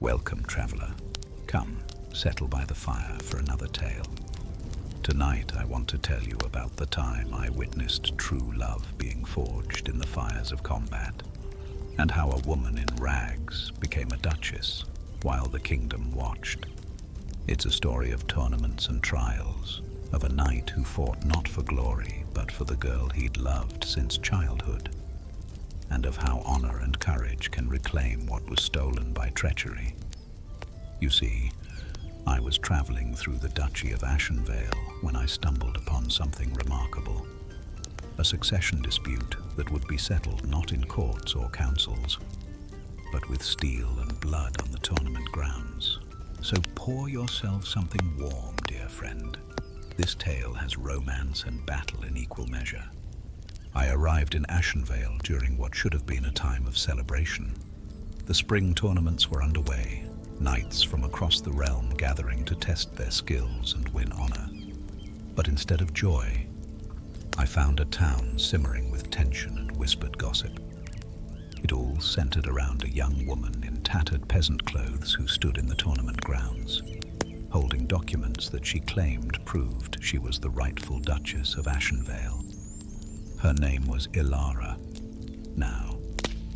Welcome, traveler. Come, settle by the fire for another tale. Tonight I want to tell you about the time I witnessed true love being forged in the fires of combat, and how a woman in rags became a duchess while the kingdom watched. It's a story of tournaments and trials, of a knight who fought not for glory, but for the girl he'd loved since childhood, and of how honor and courage can reclaim what was stolen by treachery. You see, I was traveling through the Duchy of Ashenvale when I stumbled upon something remarkable. A succession dispute that would be settled not in courts or councils, but with steel and blood on the tournament grounds. So pour yourself something warm, dear friend. This tale has romance and battle in equal measure. I arrived in Ashenvale during what should have been a time of celebration. The spring tournaments were underway, knights from across the realm gathering to test their skills and win honor. But instead of joy, I found a town simmering with tension and whispered gossip. It all centered around a young woman in tattered peasant clothes who stood in the tournament grounds, holding documents that she claimed proved she was the rightful Duchess of Ashenvale. Her name was Elara. Now,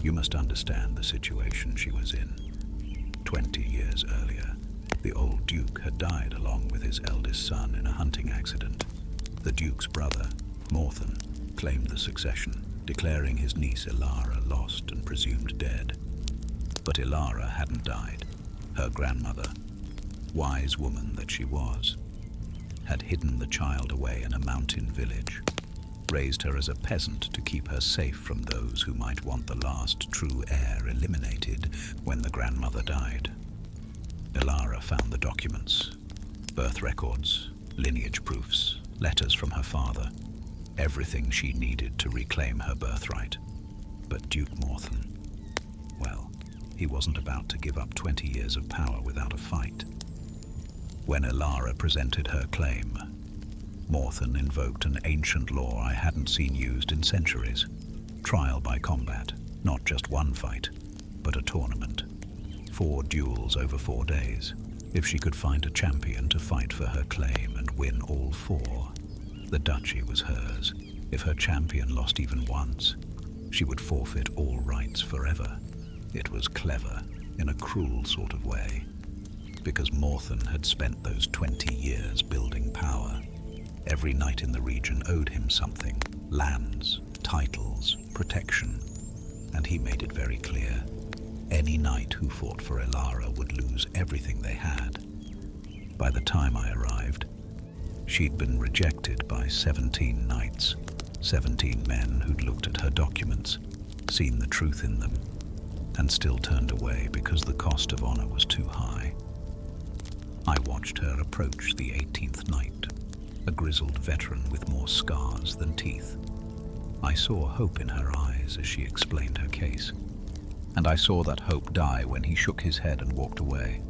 you must understand the situation she was in. 20 years earlier, the old duke had died along with his eldest son in a hunting accident. The duke's brother, Morthen, claimed the succession, declaring his niece Elara lost and presumed dead. But Elara hadn't died. Her grandmother, wise woman that she was, had hidden the child away in a mountain village, raised her as a peasant to keep her safe from those who might want the last true heir eliminated when the grandmother died. Elara found the documents, birth records, lineage proofs, letters from her father, everything she needed to reclaim her birthright. But Duke Morthen, well, he wasn't about to give up 20 years of power without a fight. When Elara presented her claim, Morthen invoked an ancient law I hadn't seen used in centuries. Trial by combat, not just one fight, but a tournament. 4 duels over 4 days. If she could find a champion to fight for her claim and win all 4, the duchy was hers. If her champion lost even once, she would forfeit all rights forever. It was clever, in a cruel sort of way, because Morthen had spent those 20 years building power. Every knight in the region owed him something: lands, titles, protection. And he made it very clear, any knight who fought for Elara would lose everything they had. By the time I arrived, she'd been rejected by 17 knights, 17 men who'd looked at her documents, seen the truth in them, and still turned away because the cost of honor was too high. I watched her approach the 18th knight, a grizzled veteran with more scars than teeth. I saw hope in her eyes as she explained her case, and I saw that hope die when he shook his head and walked away.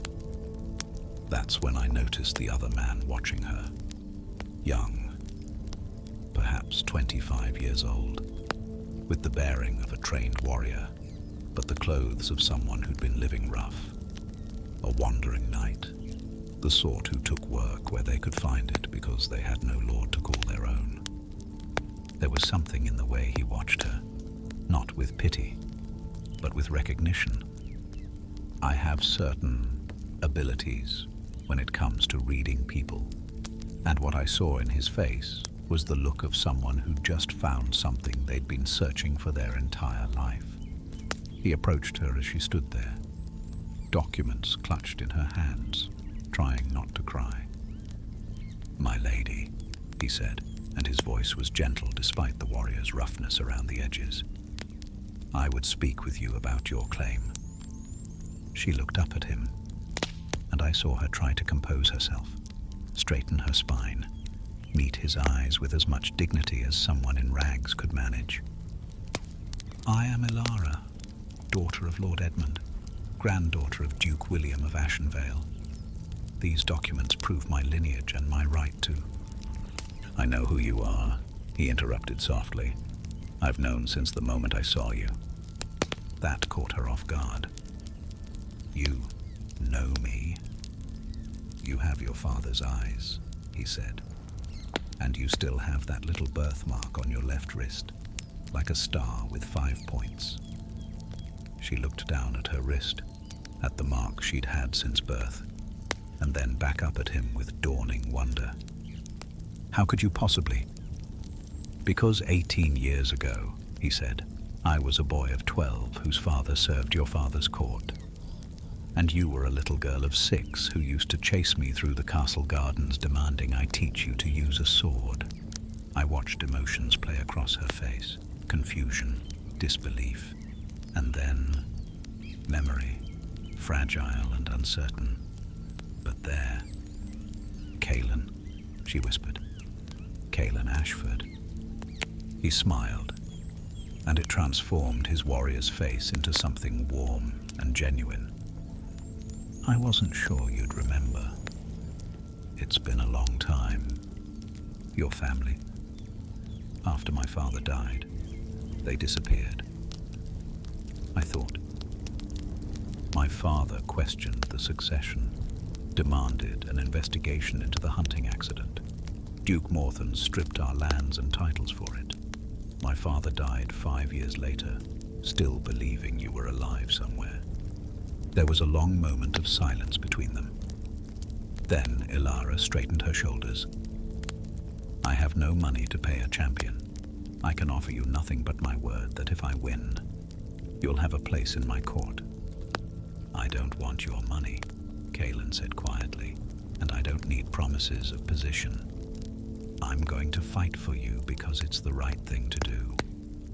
That's when I noticed the other man watching her. Young, perhaps 25 years old, with the bearing of a trained warrior, but the clothes of someone who'd been living rough. A wandering knight, the sort who took work where they could find it because they had no lord to call their own. There was something in the way he watched her, not with pity, but with recognition. I have certain abilities when it comes to reading people, and what I saw in his face was the look of someone who'd just found something they'd been searching for their entire life. He approached her as she stood there, documents clutched in her hands, trying not to cry. "My lady," he said, and his voice was gentle despite the warrior's roughness around the edges. "I would speak with you about your claim." She looked up at him, and I saw her try to compose herself, straighten her spine, meet his eyes with as much dignity as someone in rags could manage. "I am Elara, daughter of Lord Edmund, granddaughter of Duke William of Ashenvale. These documents prove my lineage and my right to—" "I know who you are," he interrupted softly. "I've known since the moment I saw you." That caught her off guard. "You Know me? You have your father's eyes, he said. And you still have that little birthmark on your left wrist, like a star with 5 points. She looked down at her wrist, at the mark she'd had since birth, and then back up at him with dawning wonder. How could you possibly? Because 18 years ago, he said, I was a boy of 12 whose father served your father's court. And you were a little girl of 6 who used to chase me through the castle gardens demanding I teach you to use a sword. I watched emotions play across her face, confusion, disbelief, and then memory, fragile and uncertain. But there, Caelan, she whispered. Caelan Ashford. He smiled, and it transformed his warrior's face into something warm and genuine. I wasn't sure you'd remember. It's been a long time. Your family. After my father died, they disappeared. I thought. My father questioned the succession, demanded an investigation into the hunting accident. Duke Morthon stripped our lands and titles for it. My father died 5 years later, still believing you were alive somewhere. There was a long moment of silence between them. Then Elara straightened her shoulders. I have no money to pay a champion. I can offer you nothing but my word that if I win, you'll have a place in my court. I don't want your money, Caelan said quietly, and I don't need promises of position. I'm going to fight for you because it's the right thing to do,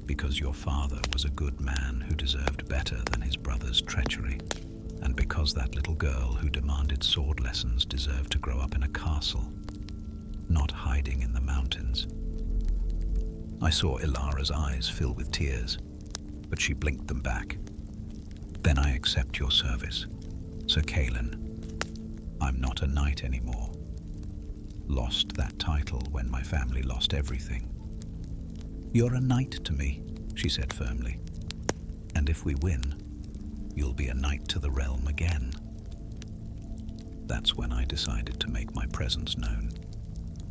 because your father was a good man who deserved better than his brother's treachery, and because that little girl who demanded sword lessons deserved to grow up in a castle, not hiding in the mountains. I saw Ilara's eyes fill with tears, but she blinked them back. Then I accept your service, Sir Caelan. I'm not a knight anymore. Lost that title when my family lost everything. You're a knight to me, she said firmly. And if we win, you'll be a knight to the realm again. That's when I decided to make my presence known.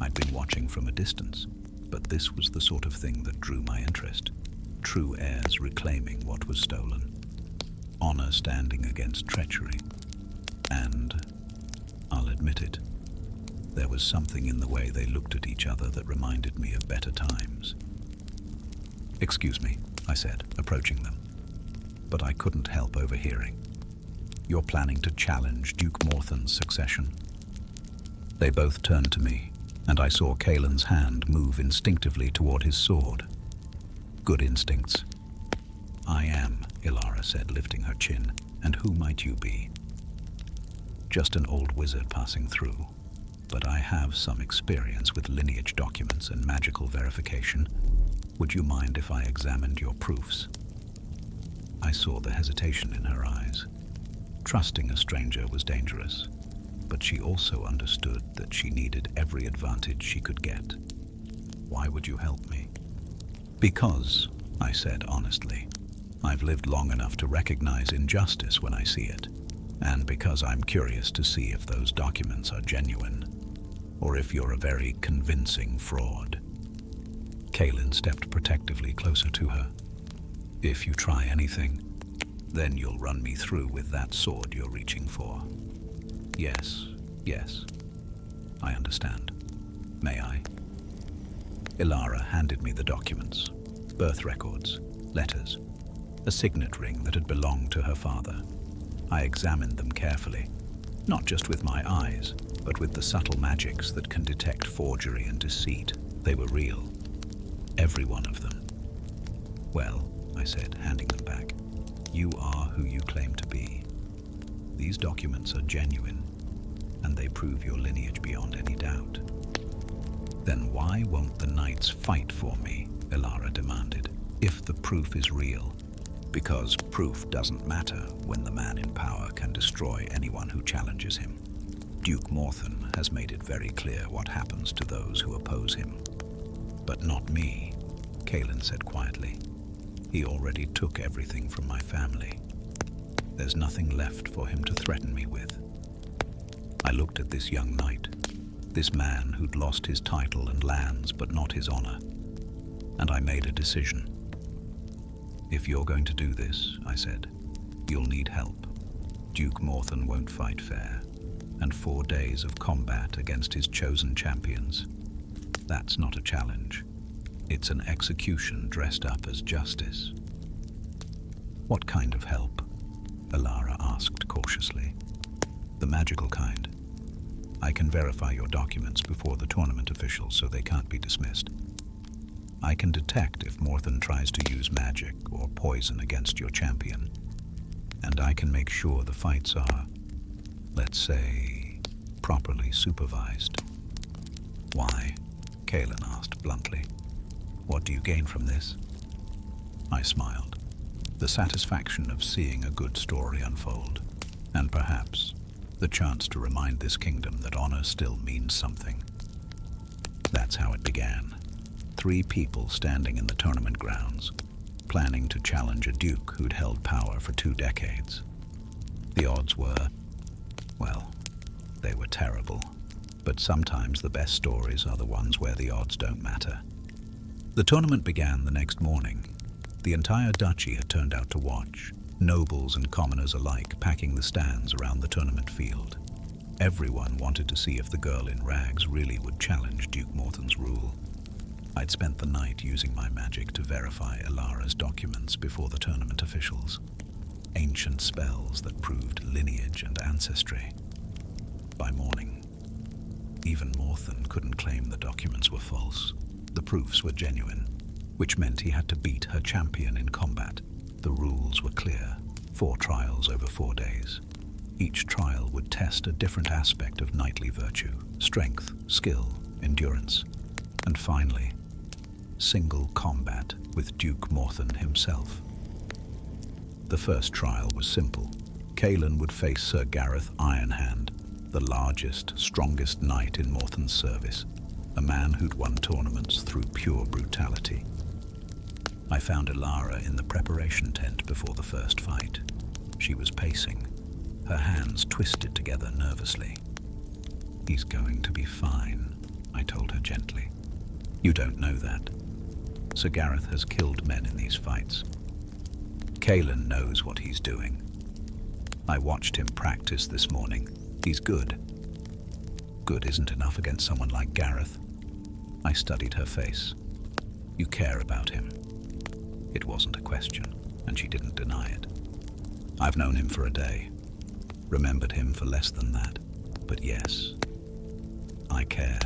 I'd been watching from a distance, but this was the sort of thing that drew my interest. True heirs reclaiming what was stolen. Honor standing against treachery. And, I'll admit it, there was something in the way they looked at each other that reminded me of better times. Excuse me, I said, approaching them. But I couldn't help overhearing. You're planning to challenge Duke Morthon's succession? They both turned to me, and I saw Caelan's hand move instinctively toward his sword. Good instincts. I am, Elara said, lifting her chin. And who might you be? Just an old wizard passing through. But I have some experience with lineage documents and magical verification. Would you mind if I examined your proofs? I saw the hesitation in her eyes. Trusting a stranger was dangerous, but she also understood that she needed every advantage she could get. Why would you help me? Because, I said honestly, I've lived long enough to recognize injustice when I see it, and because I'm curious to see if those documents are genuine, or if you're a very convincing fraud. Caelan stepped protectively closer to her. If you try anything, then you'll run me through with that sword you're reaching for. Yes, yes, I understand. May I? Elara handed me the documents, birth records, letters, a signet ring that had belonged to her father. I examined them carefully, not just with my eyes, but with the subtle magics that can detect forgery and deceit. They were real, every one of them. Well, I said, handing them back, you are who you claim to be. These documents are genuine, and they prove your lineage beyond any doubt. Then why won't the knights fight for me? Elara demanded, if the proof is real. Because proof doesn't matter when the man in power can destroy anyone who challenges him. Duke Morthon has made it very clear what happens to those who oppose him. But not me, Caelan said quietly. He already took everything from my family. There's nothing left for him to threaten me with. looked at this young knight, this man who'd lost his title and lands but not his honor, and I made a decision. If you're going to do this, I said, you'll need help. Duke Morthon won't fight fair, and 4 days of combat against his chosen champions. That's not a challenge. It's an execution dressed up as justice. What kind of help? Elara asked cautiously. The magical kind. I can verify your documents before the tournament officials so they can't be dismissed. I can detect if Morthon tries to use magic or poison against your champion. And I can make sure the fights are, let's say, properly supervised. Why? Kaelin asked bluntly. What do you gain from this? I smiled. The satisfaction of seeing a good story unfold, and perhaps the chance to remind this kingdom that honor still means something. That's how it began. 3 people standing in the tournament grounds, planning to challenge a duke who'd held power for 2 decades. The odds were, well, they were terrible, but sometimes the best stories are the ones where the odds don't matter. The tournament began the next morning. The entire duchy had turned out to watch, nobles and commoners alike packing the stands around the tournament field. Everyone wanted to see if the girl in rags really would challenge Duke Morthon's rule. I'd spent the night using my magic to verify Elara's documents before the tournament officials. Ancient spells that proved lineage and ancestry. By morning, even Morthon couldn't claim the documents were false. The proofs were genuine, which meant he had to beat her champion in combat. The rules were clear. 4 trials over 4 days. Each trial would test a different aspect of knightly virtue, strength, skill, endurance, and finally, single combat with Duke Morthon himself. The first trial was simple. Kaelin would face Sir Gareth Ironhand, the largest, strongest knight in Morthon's service, a man who'd won tournaments through pure brutality. I found Elara in the preparation tent before the first fight. She was pacing, her hands twisted together nervously. He's going to be fine, I told her gently. You don't know that. Sir Gareth has killed men in these fights. Kaelin knows what he's doing. I watched him practice this morning. He's good. Good isn't enough against someone like Gareth. I studied her face. You care about him. It wasn't a question, and she didn't deny it. I've known him for a day, remembered him for less than that, but yes, I care.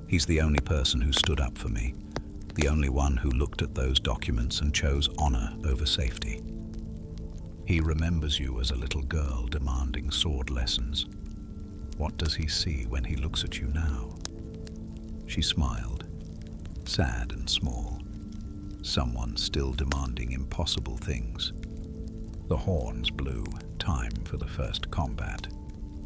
He's the only person who stood up for me, the only one who looked at those documents and chose honor over safety. He remembers you as a little girl demanding sword lessons. What does he see when he looks at you now? She smiled, sad and small. Someone still demanding impossible things. The horns blew, time for the first combat.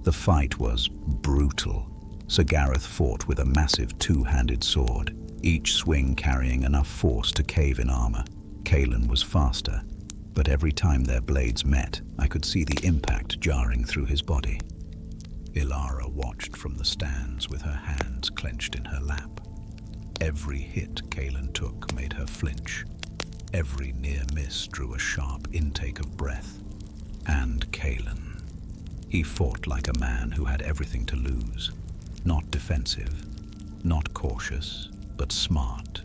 The fight was brutal. Sir Gareth fought with a massive 2-handed sword, each swing carrying enough force to cave in armor. Kaelin was faster, but every time their blades met, I could see the impact jarring through his body. Elara watched from the stands with her hands clenched in her lap. Every hit Kaelin took made her flinch. Every near miss drew a sharp intake of breath. And Kaelin. He fought like a man who had everything to lose. Not defensive, not cautious, but smart,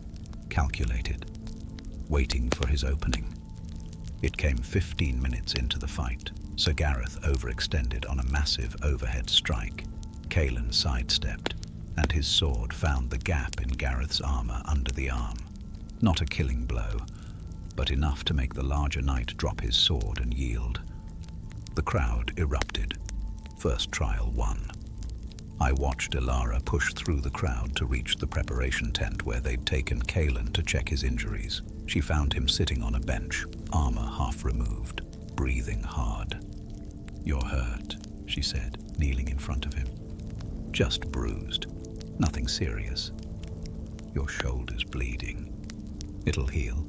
calculated, waiting for his opening. It came 15 minutes into the fight. Sir Gareth overextended on a massive overhead strike. Kaelin sidestepped, and his sword found the gap in Gareth's armor under the arm. Not a killing blow, but enough to make the larger knight drop his sword and yield. The crowd erupted. First trial won. I watched Elara push through the crowd to reach the preparation tent where they'd taken Kaelin to check his injuries. She found him sitting on a bench, armor half removed, breathing hard. "You're hurt," she said, kneeling in front of him. "Just bruised. Nothing serious. Your shoulder's bleeding. It'll heal."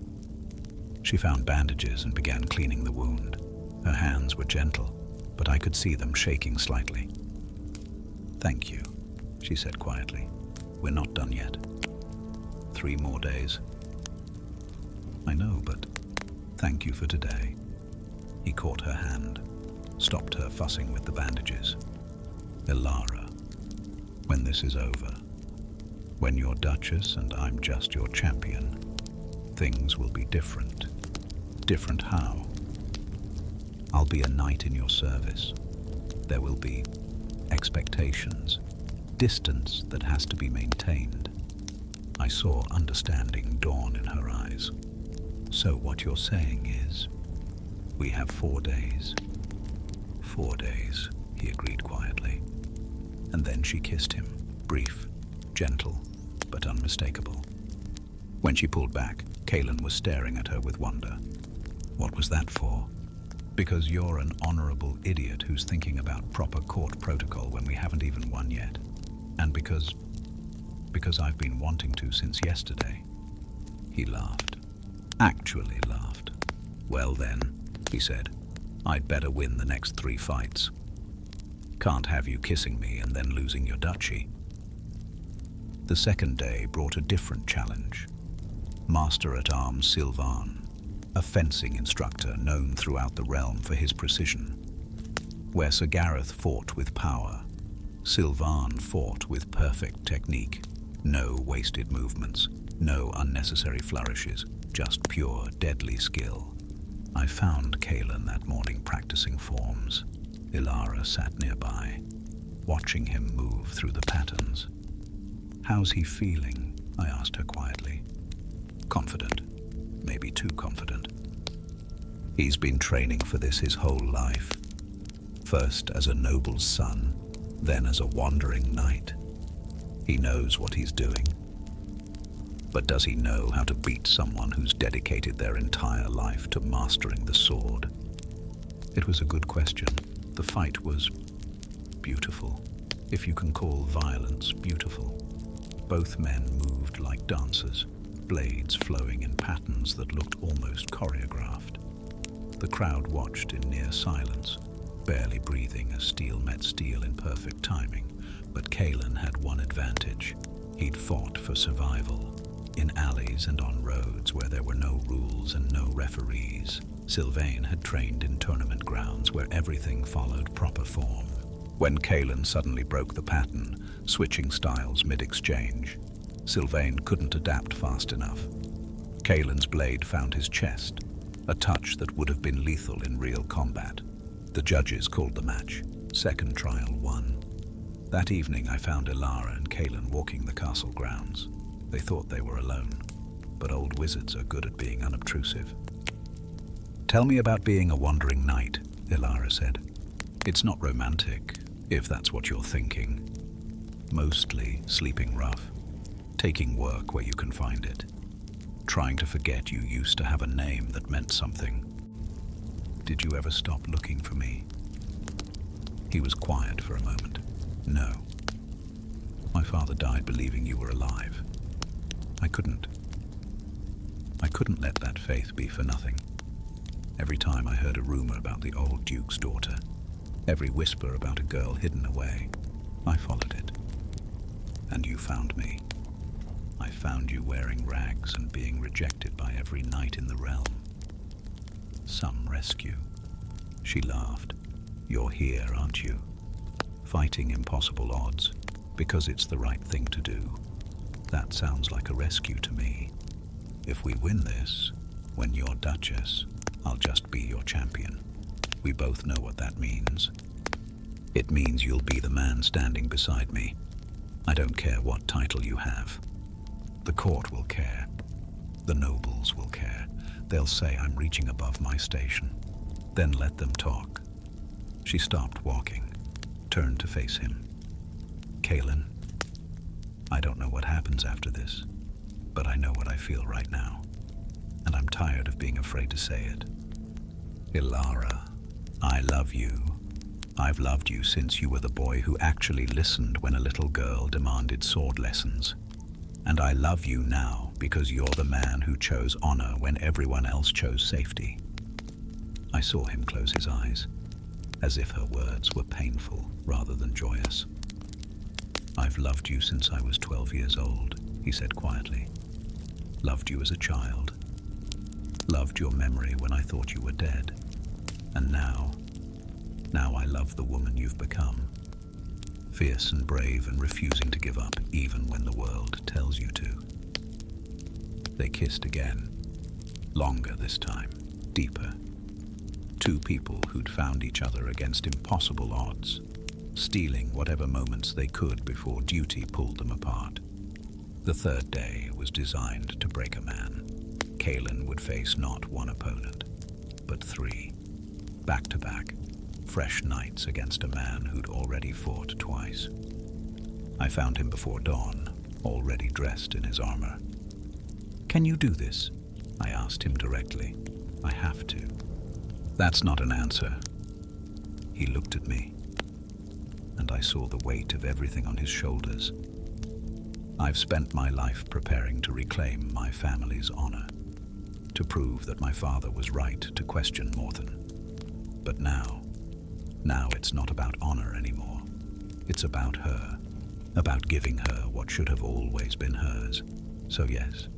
She found bandages and began cleaning the wound. Her hands were gentle, but I could see them shaking slightly. Thank you, she said quietly. We're not done yet. 3 more days. I know, but thank you for today. He caught her hand, stopped her fussing with the bandages. Elara, when this is over, when you're Duchess and I'm just your champion, things will be different. Different how? I'll be a knight in your service. There will be expectations, distance that has to be maintained. I saw understanding dawn in her eyes. So what you're saying is, we have 4 days. 4 days, he agreed quietly. And then she kissed him, brief, gentle, but unmistakable. When she pulled back, Kaelin was staring at her with wonder. What was that for? Because you're an honorable idiot who's thinking about proper court protocol when we haven't even won yet. And because I've been wanting to since yesterday. He laughed. Actually laughed. Well then, he said, I'd better win the next 3 fights. Can't have you kissing me and then losing your duchy. The second day brought a different challenge. Master-at-Arms Sylvan, a fencing instructor known throughout the realm for his precision. Where Sir Gareth fought with power, Sylvan fought with perfect technique. No wasted movements, no unnecessary flourishes, just pure, deadly skill. I found Kaelin that morning practicing forms. Elara sat nearby, watching him move through the patterns. How's he feeling? I asked her quietly. Confident, maybe too confident. He's been training for this his whole life. First as a noble's son, then as a wandering knight. He knows what he's doing. But does he know how to beat someone who's dedicated their entire life to mastering the sword? It was a good question. The fight was beautiful, if you can call violence beautiful. Both men moved like dancers, blades flowing in patterns that looked almost choreographed. The crowd watched in near silence, barely breathing as steel met steel in perfect timing. But Kaelin had one advantage. He'd fought for survival, in alleys and on roads where there were no rules and no referees. Sylvain had trained in tournament grounds where everything followed proper form. When Kaelin suddenly broke the pattern, switching styles mid-exchange, Sylvain couldn't adapt fast enough. Kaelin's blade found his chest, a touch that would have been lethal in real combat. The judges called the match. Second trial won. That evening I found Elara and Kaelin walking the castle grounds. They thought they were alone, but old wizards are good at being unobtrusive. Tell me about being a wandering knight, Elara said. It's not romantic, if that's what you're thinking. Mostly sleeping rough, taking work where you can find it, trying to forget you used to have a name that meant something. Did you ever stop looking for me? He was quiet for a moment. No. My father died believing you were alive. I couldn't let that faith be for nothing. Every time I heard a rumor about the old duke's daughter, every whisper about a girl hidden away, I followed it. And you found me. I found you wearing rags and being rejected by every knight in the realm. Some rescue. She laughed. You're here, aren't you? Fighting impossible odds, because it's the right thing to do. That sounds like a rescue to me. If we win this, when you're Duchess, I'll just be your champion. We both know what that means. It means you'll be the man standing beside me. I don't care what title you have. The court will care. The nobles will care. They'll say I'm reaching above my station. Then let them talk. She stopped walking, turned to face him. Kaelin, I don't know what happens after this, but I know what I feel right now, and I'm tired of being afraid to say it. Elara, I love you. I've loved you since you were the boy who actually listened when a little girl demanded sword lessons. And I love you now because you're the man who chose honor when everyone else chose safety. I saw him close his eyes, as if her words were painful rather than joyous. "I've loved you since I was 12 years old," he said quietly. "Loved you as a child. Loved your memory when I thought you were dead. And now I love the woman you've become. Fierce and brave and refusing to give up even when the world tells you to." They kissed again. Longer this time. Deeper. Two people who'd found each other against impossible odds, stealing whatever moments they could before duty pulled them apart. The third day was designed to break a man. Kaelin would face not one opponent, but three. Back to back. Fresh nights against a man who'd already fought twice. I found him before dawn, already dressed in his armor. "Can you do this?" I asked him directly. "I have to." "That's not an answer." He looked at me, and I saw the weight of everything on his shoulders. "I've spent my life preparing to reclaim my family's honor, to prove that my father was right to question Morthen. But now it's not about honor anymore. It's about her, about giving her what should have always been hers. So yes,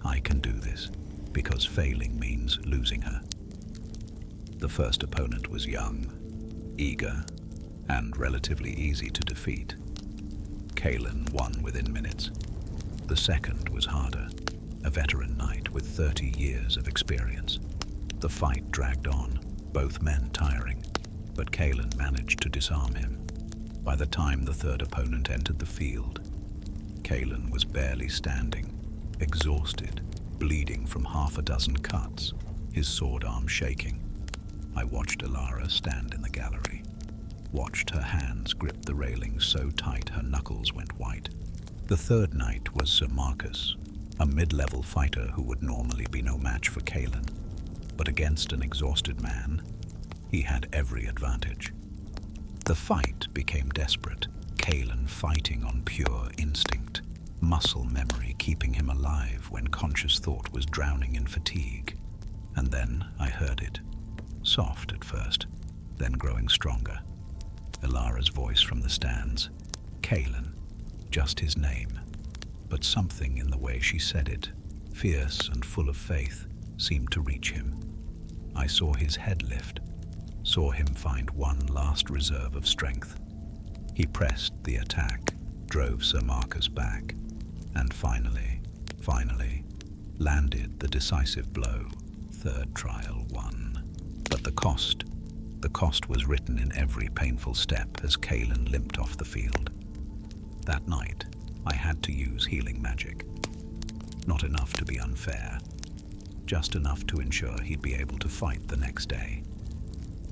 I can do this, because failing means losing her." The first opponent was young, eager, and relatively easy to defeat. Kaelin won within minutes. The second was harder, a veteran knight with 30 years of experience. The fight dragged on, both men tiring, but Kaelin managed to disarm him. By the time the third opponent entered the field, Kaelin was barely standing, exhausted, bleeding from half a dozen cuts, his sword arm shaking. I watched Elara stand in the gallery, watched her hands grip the railing so tight her knuckles went white. The third knight was Sir Marcus, a mid-level fighter who would normally be no match for Kaelin, but against an exhausted man, he had every advantage. The fight became desperate, Kaelin fighting on pure instinct, muscle memory keeping him alive when conscious thought was drowning in fatigue. And then I heard it, soft at first, then growing stronger. Elara's voice from the stands. Kaelin, just his name, but something in the way she said it, fierce and full of faith, seemed to reach him. I saw his head lift, saw him find one last reserve of strength. He pressed the attack, drove Sir Marcus back, and finally, landed the decisive blow. Third trial won. But the cost was written in every painful step as Kaelin limped off the field. That night, I had to use healing magic. Not enough to be unfair, just enough to ensure he'd be able to fight the next day.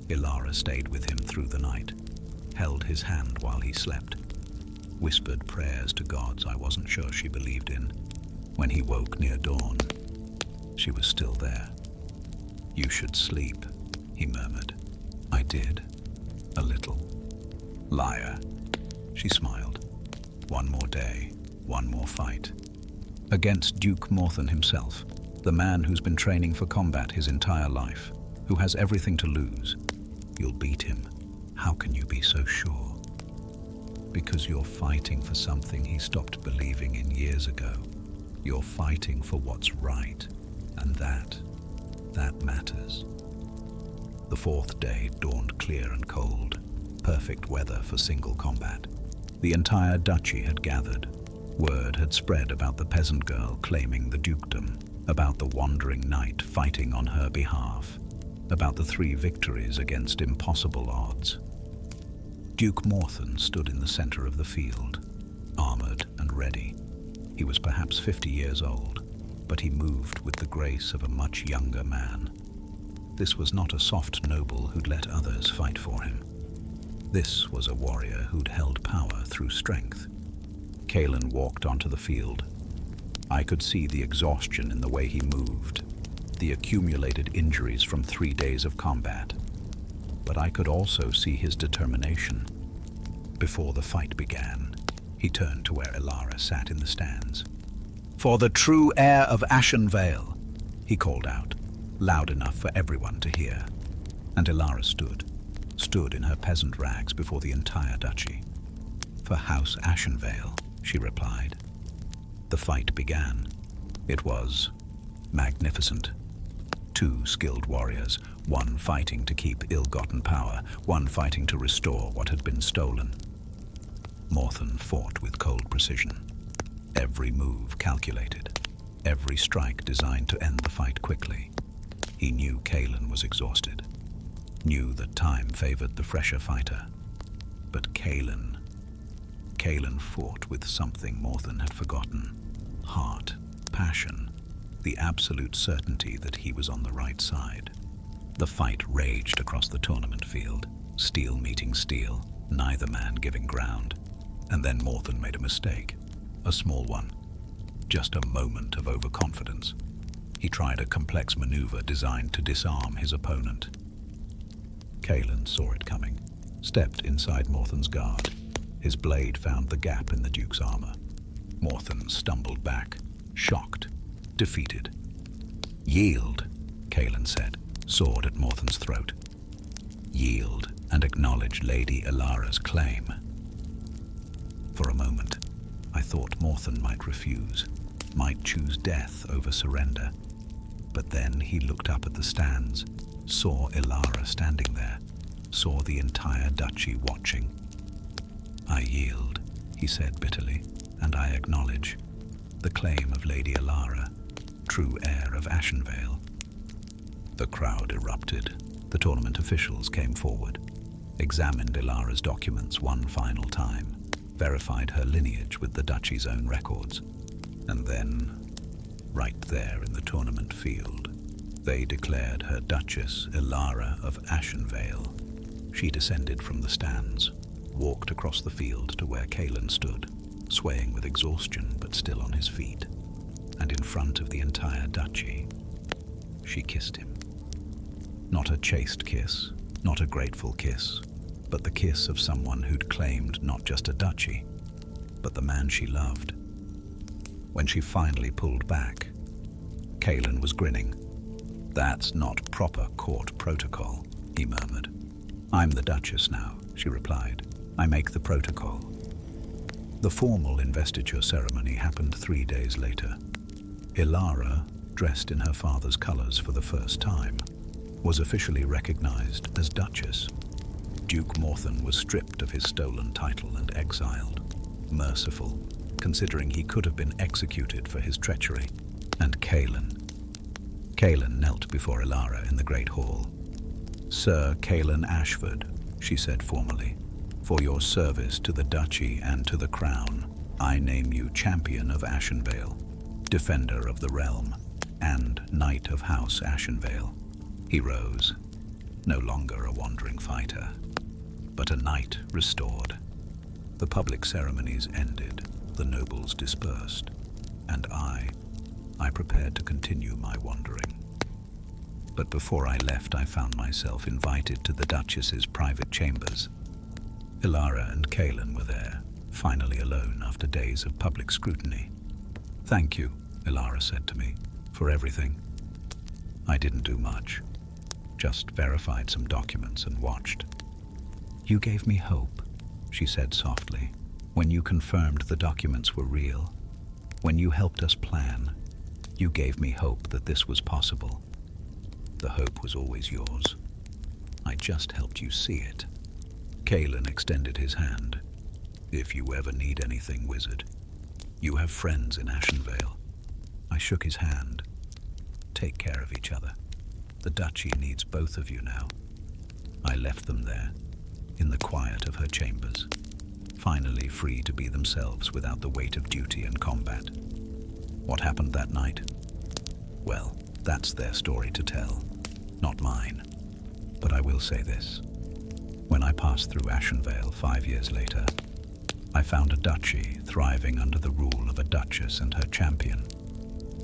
Elara stayed with him through the night, held his hand while he slept, whispered prayers to gods I wasn't sure she believed in. When he woke near dawn, she was still there. "You should sleep," he murmured. I did, a little. "Liar." She smiled. One more day, one more fight. Against Duke Morthen himself, the man who's been training for combat his entire life, who has everything to lose. You'll beat him. How can you be so sure? Because you're fighting for something he stopped believing in years ago. You're fighting for what's right, and that matters. The fourth day dawned clear and cold, perfect weather for single combat. The entire duchy had gathered. Word had spread about the peasant girl claiming the dukedom, about the wandering knight fighting on her behalf, about the 3 victories against impossible odds. Duke Morthen stood in the center of the field, armored and ready. He was perhaps 50 years old, but he moved with the grace of a much younger man. This was not a soft noble who'd let others fight for him. This was a warrior who'd held power through strength. Kaelin walked onto the field. I could see the exhaustion in the way he moved, the accumulated injuries from 3 days of combat. But I could also see his determination. Before the fight began, he turned to where Elara sat in the stands. "For the true heir of Ashen Vale," he called out, loud enough for everyone to hear. And Elara stood in her peasant rags before the entire duchy. for House Ashenvale, she replied. The fight began. It was magnificent. Two skilled warriors, one fighting to keep ill-gotten power, one fighting to restore what had been stolen. Morthon fought with cold precision. Every move calculated, every strike designed to end the fight quickly. He knew Kaelin was exhausted, knew that time favored the fresher fighter. But Kaelin fought with something Morthon had forgotten. Heart, passion, the absolute certainty that he was on the right side. The fight raged across the tournament field, steel meeting steel, neither man giving ground. And then Morthon made a mistake, a small one, just a moment of overconfidence. He tried a complex maneuver designed to disarm his opponent. Kaelin saw it coming, stepped inside Morthon's guard. His blade found the gap in the Duke's armor. Morthon stumbled back, shocked, defeated. "Yield," Kaelin said, sword at Morthon's throat. "Yield and acknowledge Lady Elara's claim." For a moment, I thought Morthon might refuse, might choose death over surrender. But then he looked up at the stands, saw Elara standing there, saw the entire duchy watching. "I yield," he said bitterly, "and I acknowledge the claim of Lady Elara, true heir of Ashenvale." The crowd erupted. The tournament officials came forward, examined Elara's documents one final time, verified her lineage with the duchy's own records, and then, right there in the tournament field, they declared her Duchess Elara of Ashenvale. She descended from the stands, walked across the field to where Kaelin stood, swaying with exhaustion but still on his feet, and in front of the entire duchy, she kissed him. Not a chaste kiss, not a grateful kiss, but the kiss of someone who'd claimed not just a duchy, but the man she loved. When she finally pulled back, Kaelin was grinning. "That's not proper court protocol," he murmured. "I'm the Duchess now," she replied. "I make the protocol." The formal investiture ceremony happened 3 days later. Elara, dressed in her father's colors for the first time, was officially recognized as Duchess. Duke Morthon was stripped of his stolen title and exiled. Merciful, considering he could have been executed for his treachery. And Kaelin knelt before Elara in the great hall. "Sir Kaelin Ashford," she said formally, "for your service to the duchy and to the crown, I name you champion of Ashenvale, defender of the realm, and knight of House Ashenvale." He rose, no longer a wandering fighter, but a knight restored. The public ceremonies ended, the nobles dispersed, and I prepared to continue my wandering. But before I left, I found myself invited to the Duchess's private chambers. Elara and Kaelin were there, finally alone after days of public scrutiny. "Thank you," Elara said to me, "for everything." I didn't do much, just verified some documents and watched. "You gave me hope," she said softly, "when you confirmed the documents were real. When you helped us plan, you gave me hope that this was possible. The hope was always yours. I just helped you see it." Kaelin extended his hand. "If you ever need anything, wizard, you have friends in Ashenvale." I shook his hand. "Take care of each other. The duchy needs both of you now." I left them there, in the quiet of her chambers, finally free to be themselves without the weight of duty and combat. What happened that night? Well, that's their story to tell, not mine. But I will say this. When I passed through Ashenvale 5 years later, I found a duchy thriving under the rule of a duchess and her champion.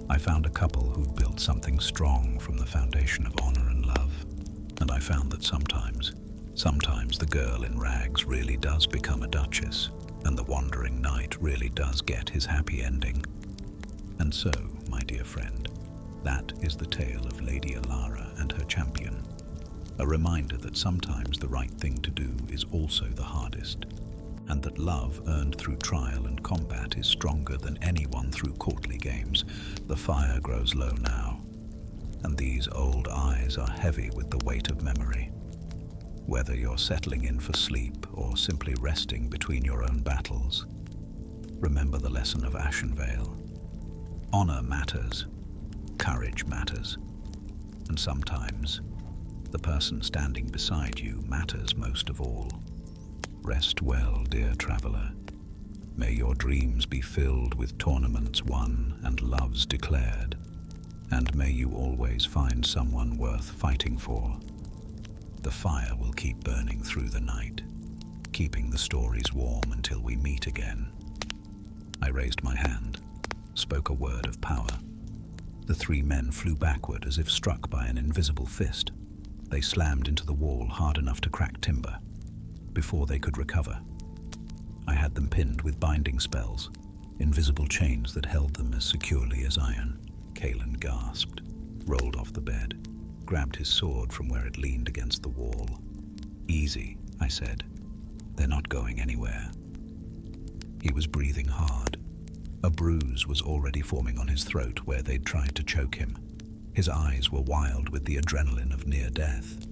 I found a couple who'd built something strong from the foundation of honor and love. And I found that sometimes the girl in rags really does become a duchess, and the wandering knight really does get his happy ending. And so, my dear friend, that is the tale of Lady Elara and her champion. A reminder that sometimes the right thing to do is also the hardest. and that love earned through trial and combat is stronger than any won through courtly games. The fire grows low now, and these old eyes are heavy with the weight of memory. Whether you're settling in for sleep or simply resting between your own battles, remember the lesson of Ashenvale. Honor matters, courage matters, and sometimes the person standing beside you matters most of all. Rest well, dear traveler. May your dreams be filled with tournaments won and loves declared, and may you always find someone worth fighting for. The fire will keep burning through the night, keeping the stories warm until we meet again. I raised my hand, spoke a word of power. The three men flew backward as if struck by an invisible fist. They slammed into the wall hard enough to crack timber. Before they could recover, I had them pinned with binding spells, invisible chains that held them as securely as iron. Kalen gasped, rolled off the bed, grabbed his sword from where it leaned against the wall. Easy, I said. They're not going anywhere. He was breathing hard. A bruise was already forming on his throat where they'd tried to choke him. His eyes were wild with the adrenaline of near death.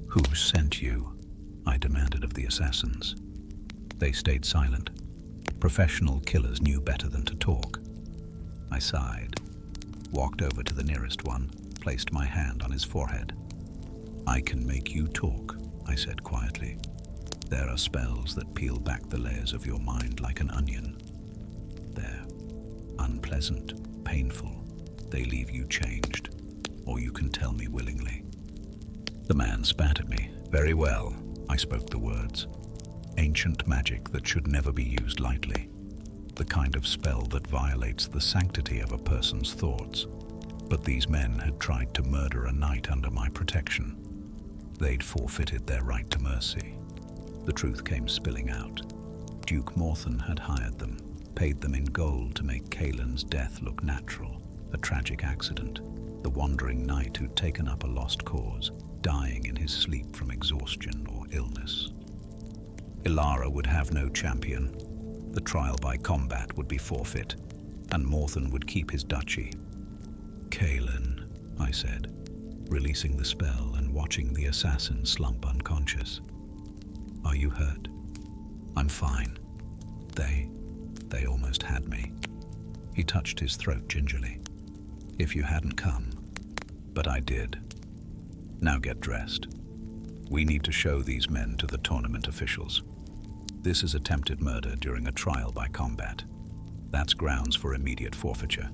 Who sent you? I demanded of the assassins. They stayed silent. Professional killers knew better than to talk. I sighed, walked over to the nearest one, placed my hand on his forehead. I can make you talk, I said quietly. There are spells that peel back the layers of your mind like an onion. They're unpleasant, painful. They leave you changed, or you can tell me willingly. The man spat at me. Very well, I spoke the words. Ancient magic that should never be used lightly. The kind of spell that violates the sanctity of a person's thoughts. But these men had tried to murder a knight under my protection. They'd forfeited their right to mercy. The truth came spilling out. Duke Morthen had hired them, paid them in gold to make Kalen's death look natural, a tragic accident, the wandering knight who'd taken up a lost cause, dying in his sleep from exhaustion or illness. Elara would have no champion. The trial by combat would be forfeit, and Morthen would keep his duchy. Kalen, I said, releasing the spell and watching the assassin slump unconscious. Are you hurt? I'm fine. They almost had me. He touched his throat gingerly. If you hadn't come. But I did. Now get dressed. We need to show these men to the tournament officials. This is attempted murder during a trial by combat. That's grounds for immediate forfeiture.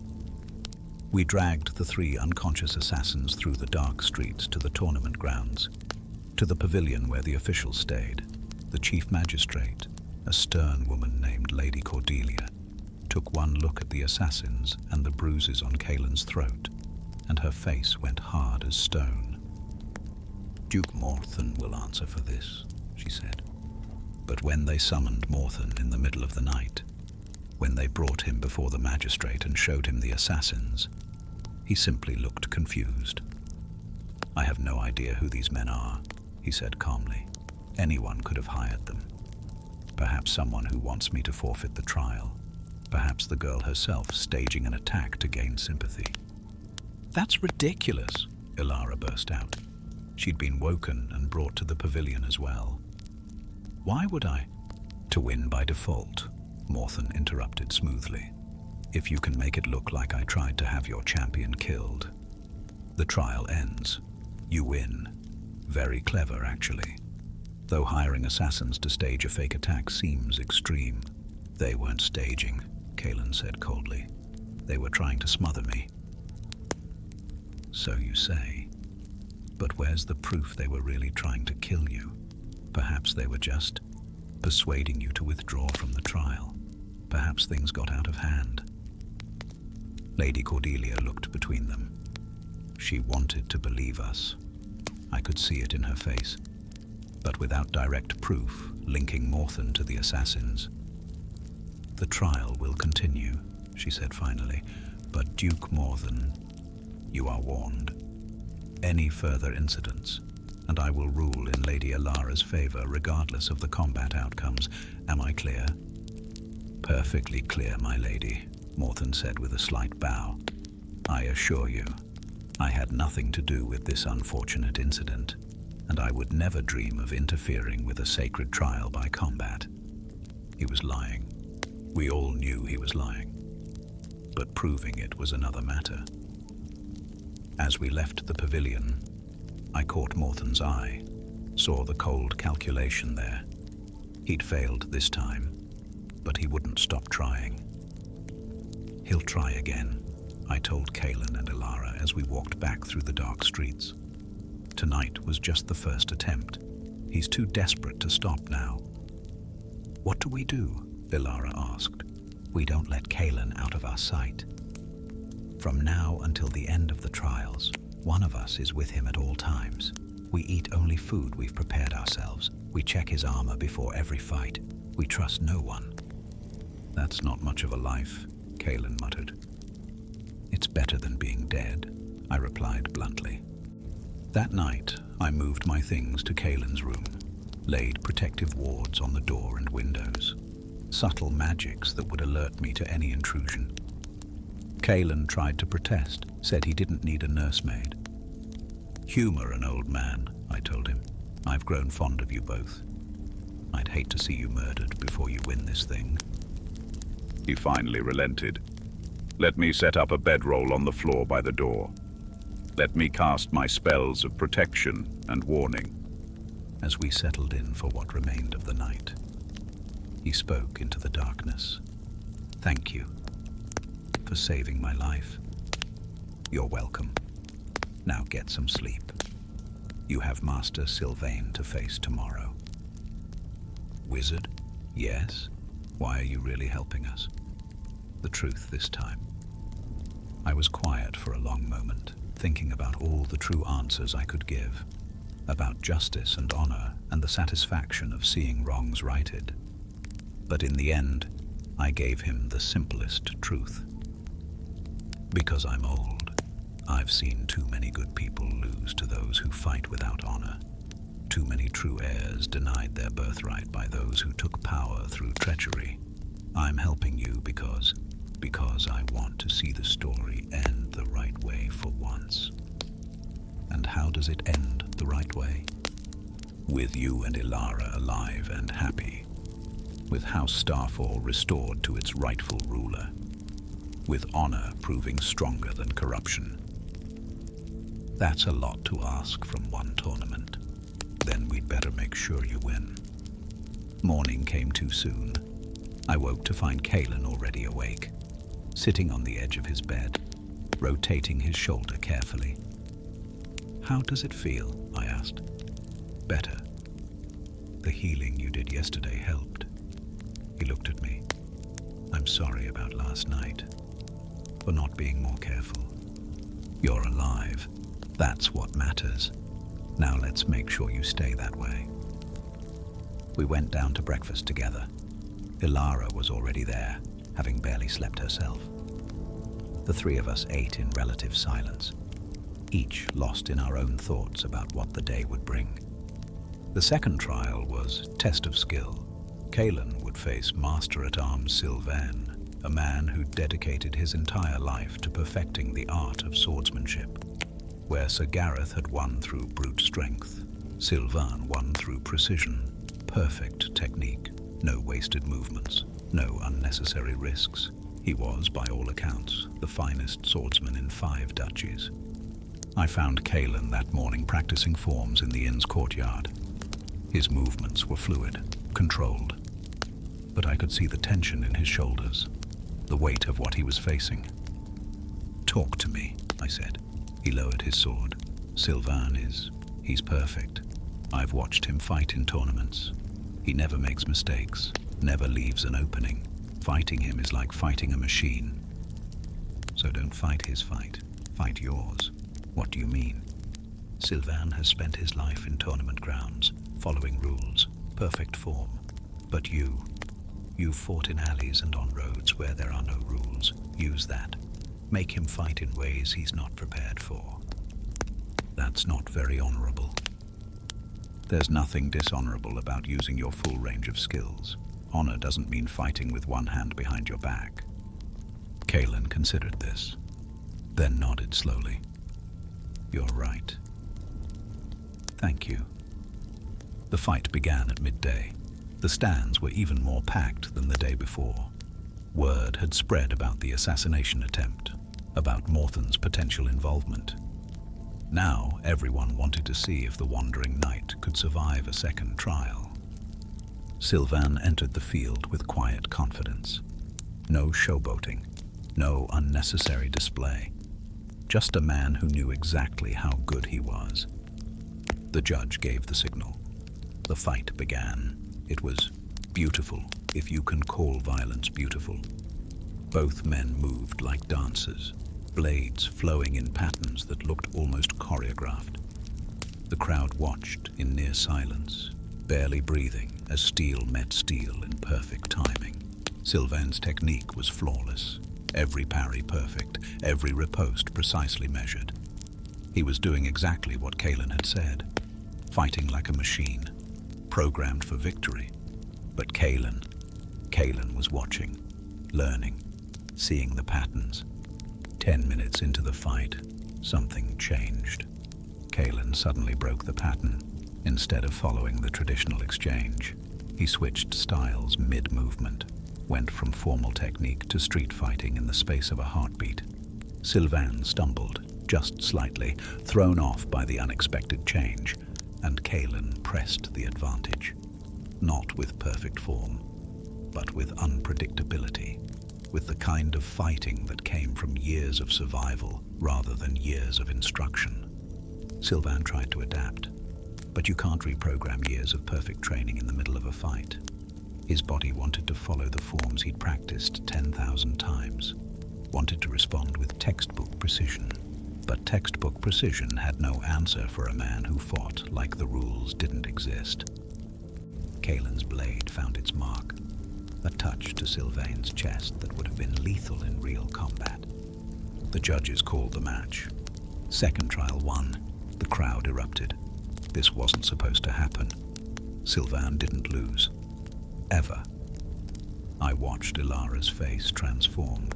We dragged the three unconscious assassins through the dark streets to the tournament grounds, to the pavilion where the officials stayed. The chief magistrate, a stern woman named Lady Cordelia, took one look at the assassins and the bruises on Kalen's throat, and her face went hard as stone. Duke Morthen will answer for this, she said. But when they summoned Morthen in the middle of the night, when they brought him before the magistrate and showed him the assassins, he simply looked confused. I have no idea who these men are, he said calmly. Anyone could have hired them. Perhaps someone who wants me to forfeit the trial. Perhaps the girl herself staging an attack to gain sympathy. That's ridiculous, Elara burst out. She'd been woken and brought to the pavilion as well. Why would I? To win by default, Morthen interrupted smoothly. If you can make it look like I tried to have your champion killed, the trial ends. You win. Very clever, actually. Though hiring assassins to stage a fake attack seems extreme. They weren't staging, Kalen said coldly. They were trying to smother me. So you say. But where's the proof they were really trying to kill you? Perhaps they were just persuading you to withdraw from the trial. Perhaps things got out of hand. Lady Cordelia looked between them. She wanted to believe us. I could see it in her face. But without direct proof linking Morthen to the assassins. The trial will continue, she said finally, but Duke Morthen, you are warned. Any further incidents, and I will rule in Lady Elara's favor regardless of the combat outcomes. Am I clear? Perfectly clear, my lady, Morton said with a slight bow. I assure you, I had nothing to do with this unfortunate incident, and I would never dream of interfering with a sacred trial by combat. He was lying. We all knew he was lying, but proving it was another matter. As we left the pavilion, I caught Morton's eye, saw the cold calculation there. He'd failed this time, but he wouldn't stop trying. He'll try again, I told Kaelin and Elara as we walked back through the dark streets. Tonight was just the first attempt. He's too desperate to stop now. What do we do? Elara asked. We don't let Kaelin out of our sight. From now until the end of the trials, one of us is with him at all times. We eat only food we've prepared ourselves. We check his armor before every fight. We trust no one. That's not much of a life, Kaelin muttered. It's better than being dead, I replied bluntly. That night, I moved my things to Kaelin's room, laid protective wards on the door and windows, subtle magics that would alert me to any intrusion. Kaelin tried to protest, said he didn't need a nursemaid. Humor an old man, I told him. I've grown fond of you both. I'd hate to see you murdered before you win this thing. He finally relented. Let me set up a bedroll on the floor by the door. Let me cast my spells of protection and warning. As we settled in for what remained of the night, he spoke into the darkness. Thank you for saving my life. You're welcome. Now get some sleep. You have Master Sylvain to face tomorrow. Wizard? Yes? Why are you really helping us? The truth this time. I was quiet for a long moment, thinking about all the true answers I could give, about justice and honor and the satisfaction of seeing wrongs righted. But in the end, I gave him the simplest truth. Because I'm old, I've seen too many good people lose to those who fight without honor. Too many true heirs denied their birthright by those who took power through treachery. I'm helping you because I want to see the story end the right way for once. And how does it end the right way? With you and Elara alive and happy. With House Starfall restored to its rightful ruler. With honor proving stronger than corruption. That's a lot to ask from one tournament. Then we'd better make sure you win. Morning came too soon. I woke to find Kaelin already awake, sitting on the edge of his bed, rotating his shoulder carefully. How does it feel? I asked. Better. The healing you did yesterday helped. He looked at me. I'm sorry about last night, for not being more careful. You're alive. That's what matters. Now let's make sure you stay that way. We went down to breakfast together. Elara was already there, having barely slept herself. The three of us ate in relative silence, each lost in our own thoughts about what the day would bring. The second trial was test of skill. Kaelin would face Master-at-Arms Sylvain, a man who dedicated his entire life to perfecting the art of swordsmanship. Where Sir Gareth had won through brute strength, Sylvain won through precision, perfect technique, no wasted movements, no unnecessary risks. He was, by all accounts, the finest swordsman in 5 duchies. I found Kaelin that morning practicing forms in the inn's courtyard. His movements were fluid, controlled, but I could see the tension in his shoulders, the weight of what he was facing. Talk to me, I said. He lowered his sword. Sylvain he's perfect. I've watched him fight in tournaments. He never makes mistakes, never leaves an opening. Fighting him is like fighting a machine. So don't fight his fight, fight yours. What do you mean? Sylvain has spent his life in tournament grounds, following rules, perfect form. But you've fought in alleys and on roads where there are no rules. Use that. Make him fight in ways he's not prepared for. That's not very honorable. There's nothing dishonorable about using your full range of skills. Honor doesn't mean fighting with one hand behind your back. Kaelin considered this, then nodded slowly. You're right. Thank you. The fight began at midday. The stands were even more packed than the day before. Word had spread about the assassination attempt, about Morthen's potential involvement. Now everyone wanted to see if the wandering knight could survive a second trial. Sylvain entered the field with quiet confidence. No showboating, no unnecessary display. Just a man who knew exactly how good he was. The judge gave the signal. The fight began. It was beautiful, if you can call violence beautiful. Both men moved like dancers, blades flowing in patterns that looked almost choreographed. The crowd watched in near silence, barely breathing as steel met steel in perfect timing. Sylvain's technique was flawless, every parry perfect, every riposte precisely measured. He was doing exactly what Kaelin had said, fighting like a machine, programmed for victory. But Kaelin was watching, learning, seeing the patterns. 10 minutes into the fight, something changed. Kaelin suddenly broke the pattern. Instead of following the traditional exchange, he switched styles mid-movement, went from formal technique to street fighting in the space of a heartbeat. Sylvain stumbled, just slightly, thrown off by the unexpected change, and Kaelin pressed the advantage. Not with perfect form, but with unpredictability, with the kind of fighting that came from years of survival rather than years of instruction. Sylvain tried to adapt, but you can't reprogram years of perfect training in the middle of a fight. His body wanted to follow the forms he'd practiced 10,000 times, wanted to respond with textbook precision. But textbook precision had no answer for a man who fought like the rules didn't exist. Kaelin's blade found its mark, a touch to Sylvain's chest that would have been lethal in real combat. The judges called the match. Second trial won. The crowd erupted. This wasn't supposed to happen. Sylvain didn't lose. Ever. I watched Elara's face transform,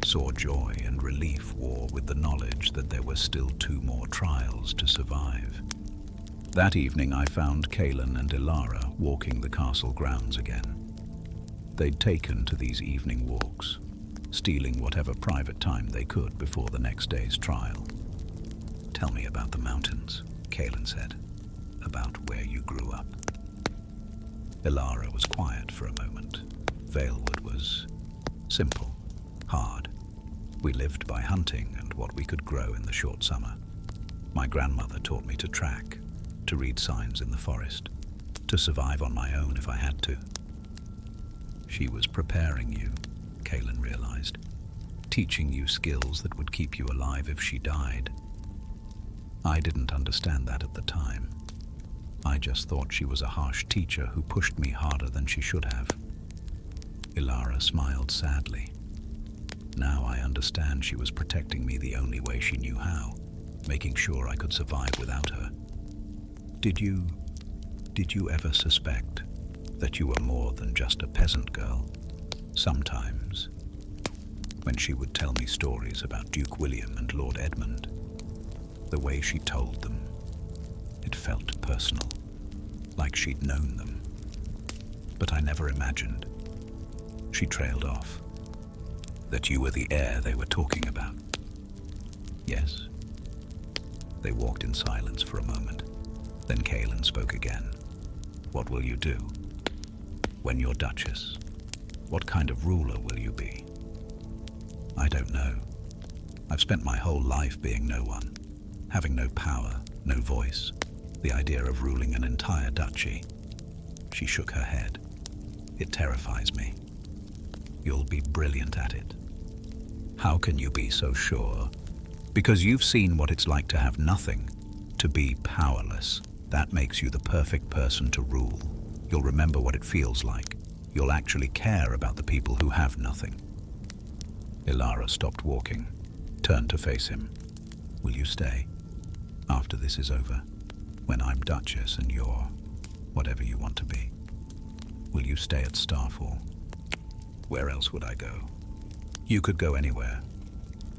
saw joy and relief war with the knowledge that there were still 2 more trials to survive. That evening I found Kaelin and Elara walking the castle grounds again. They'd taken to these evening walks, stealing whatever private time they could before the next day's trial. Tell me about the mountains, Kaelin said, about where you grew up. Elara was quiet for a moment. Valewood was simple, hard. We lived by hunting and what we could grow in the short summer. My grandmother taught me to track, to read signs in the forest, to survive on my own if I had to. She was preparing you, Kaelin realized, teaching you skills that would keep you alive if she died. I didn't understand that at the time. I just thought she was a harsh teacher who pushed me harder than she should have. Elara smiled sadly. Now I understand she was protecting me the only way she knew how, making sure I could survive without her. Did you ever suspect that you were more than just a peasant girl? Sometimes, when she would tell me stories about Duke William and Lord Edmund, the way she told them, it felt personal, like she'd known them. But I never imagined, she trailed off, that you were the heir they were talking about. Yes. They walked in silence for a moment. Then Kaelin spoke again. What will you do? When you're Duchess, what kind of ruler will you be? I don't know. I've spent my whole life being no one, having no power, no voice. The idea of ruling an entire duchy. She shook her head. It terrifies me. You'll be brilliant at it. How can you be so sure? Because you've seen what it's like to have nothing, to be powerless. That makes you the perfect person to rule. You'll remember what it feels like. You'll actually care about the people who have nothing. Elara stopped walking, turned to face him. Will you stay? After this is over? when I'm Duchess and you're whatever you want to be? Will you stay at Starfall? Where else would I go? You could go anywhere.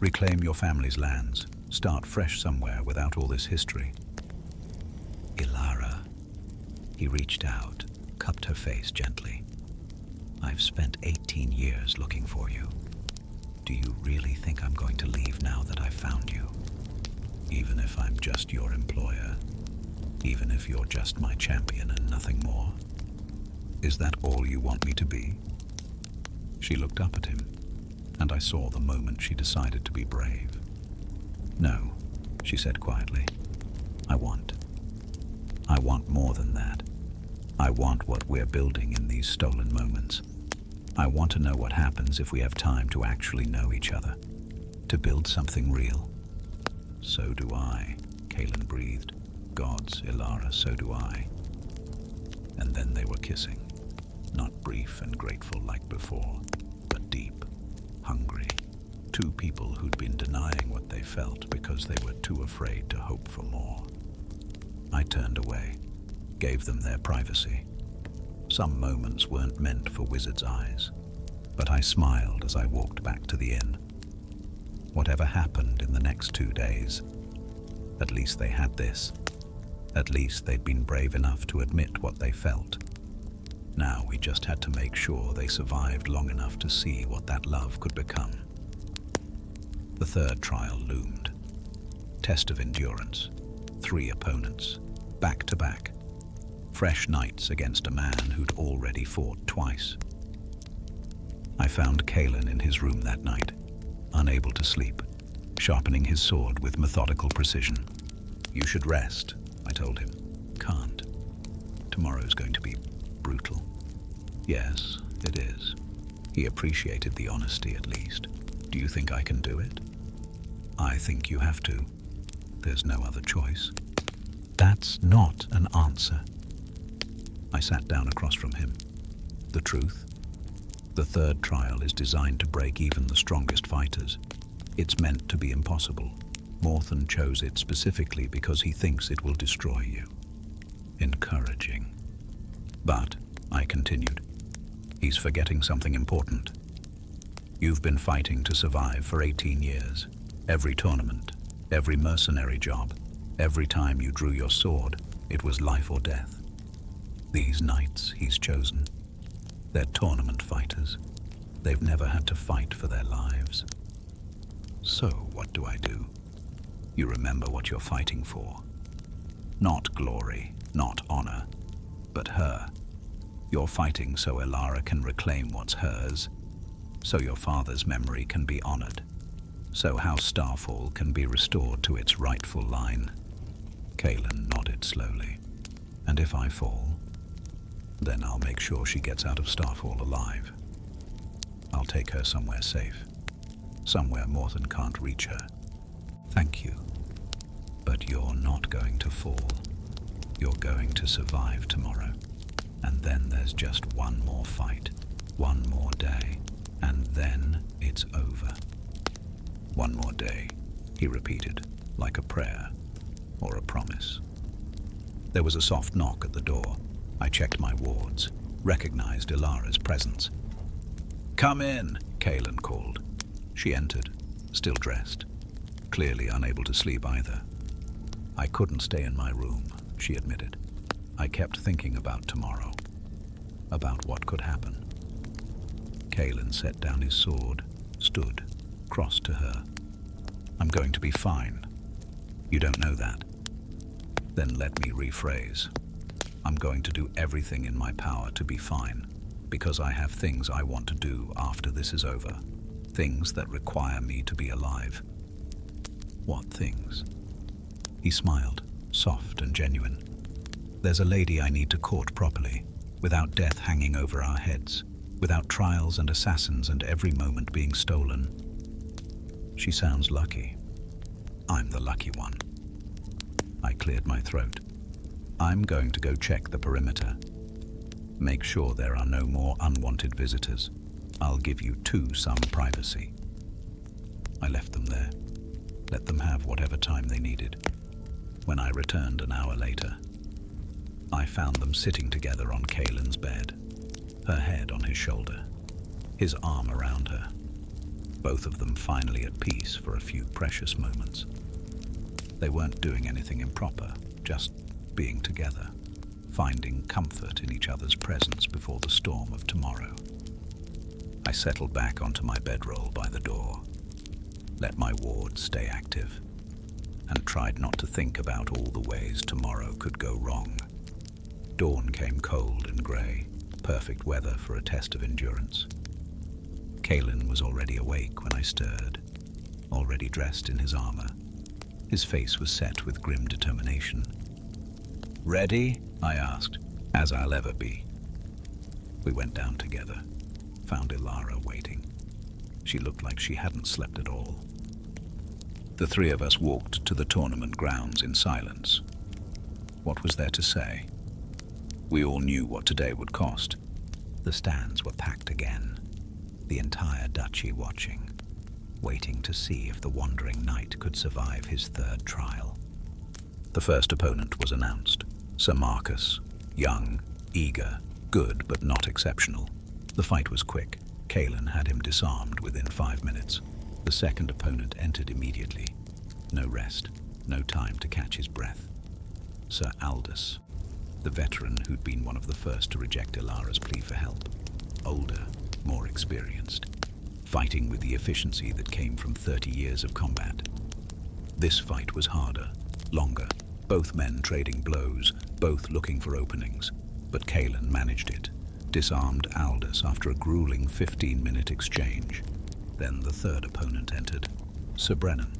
Reclaim your family's lands. Start fresh somewhere without all this history. Elara. He reached out, cupped her face gently. I've spent 18 years looking for you. Do you really think I'm going to leave now that I've found you? Even if I'm just your employer? Even if you're just my champion and nothing more? Is that all you want me to be? She looked up at him, and I saw the moment she decided to be brave. No, she said quietly. I want more than that. I want what we're building in these stolen moments. I want to know what happens if we have time to actually know each other, to build something real. So do I, Kaelin breathed. Gods, Elara, so do I. And then they were kissing, not brief and grateful like before, but deep, hungry. Two people who'd been denying what they felt because they were too afraid to hope for more. I turned away, gave them their privacy. Some moments weren't meant for wizards' eyes, but I smiled as I walked back to the inn. Whatever happened in the next 2 days, at least they had this. At least they'd been brave enough to admit what they felt. Now we just had to make sure they survived long enough to see what that love could become. The third trial loomed. Test of endurance. 3 opponents, back to back. Fresh knights against a man who'd already fought twice. I found Kaelin in his room that night, unable to sleep, sharpening his sword with methodical precision. You should rest, I told him. Can't. Tomorrow's going to be brutal. Yes, it is. He appreciated the honesty at least. Do you think I can do it? I think you have to. There's no other choice. That's not an answer. I sat down across from him. The truth? The third trial is designed to break even the strongest fighters. It's meant to be impossible. Morthen chose it specifically because he thinks it will destroy you. Encouraging. But, I continued, he's forgetting something important. You've been fighting to survive for 18 years. Every tournament, every mercenary job, every time you drew your sword, it was life or death. These knights he's chosen, they're tournament fighters. They've never had to fight for their lives. So what do I do? You remember what you're fighting for. Not glory, not honor, but her. You're fighting so Elara can reclaim what's hers, so your father's memory can be honored, so House Starfall can be restored to its rightful line. Kaelin nodded slowly. And if I fall, then I'll make sure she gets out of Starfall alive. I'll take her somewhere safe, somewhere Morthen can't reach her. Thank you. But you're not going to fall. You're going to survive tomorrow. And then there's just one more fight, one more day, and then it's over. One more day, he repeated, like a prayer or a promise. There was a soft knock at the door. I checked my wards, recognized Elara's presence. Come in, Kaelin called. She entered, still dressed, clearly unable to sleep either. I couldn't stay in my room, she admitted. I kept thinking about tomorrow, about what could happen. Kaelin set down his sword, stood, crossed to her. I'm going to be fine. You don't know that. Then let me rephrase. I'm going to do everything in my power to be fine, because I have things I want to do after this is over. Things that require me to be alive. What things? He smiled, soft and genuine. There's a lady I need to court properly, without death hanging over our heads, without trials and assassins and every moment being stolen. She sounds lucky. I'm the lucky one. I cleared my throat. I'm going to go check the perimeter. Make sure there are no more unwanted visitors. I'll give you two some privacy. I left them there. Let them have whatever time they needed. When I returned an hour later, I found them sitting together on Kaelin's bed, her head on his shoulder, his arm around her, both of them finally at peace for a few precious moments. They weren't doing anything improper, just being together, finding comfort in each other's presence before the storm of tomorrow. I settled back onto my bedroll by the door, let my ward stay active, and tried not to think about all the ways tomorrow could go wrong. Dawn came cold and grey, perfect weather for a test of endurance. Kaelin was already awake when I stirred, already dressed in his armor. His face was set with grim determination. "Ready?" I asked. "As I'll ever be." We went down together, found Elara waiting. She looked like she hadn't slept at all. The three of us walked to the tournament grounds in silence. What was there to say? We all knew what today would cost. The stands were packed again, the entire duchy watching, waiting to see if the wandering knight could survive his third trial. The first opponent was announced. Sir Marcus, young, eager, good but not exceptional. The fight was quick. Kaelin had him disarmed within 5 minutes. The second opponent entered immediately. No rest, no time to catch his breath. Sir Aldous, the veteran who'd been one of the first to reject Elara's plea for help. Older, more experienced, fighting with the efficiency that came from 30 years of combat. This fight was harder, longer, both men trading blows, both looking for openings. But Kaelin managed it, disarmed Aldous after a grueling 15-minute exchange. Then the third opponent entered, Sir Brennan,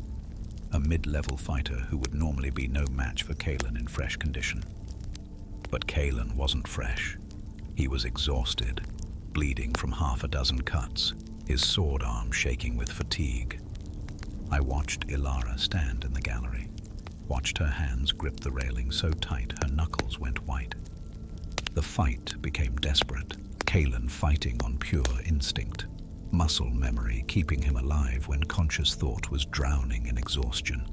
a mid-level fighter who would normally be no match for Kaelin in fresh condition. But Kaelin wasn't fresh. He was exhausted, bleeding from half a dozen cuts, his sword arm shaking with fatigue. I watched Elara stand in the gallery, watched her hands grip the railing so tight her knuckles went white. The fight became desperate, Kaelin fighting on pure instinct, muscle memory keeping him alive when conscious thought was drowning in exhaustion.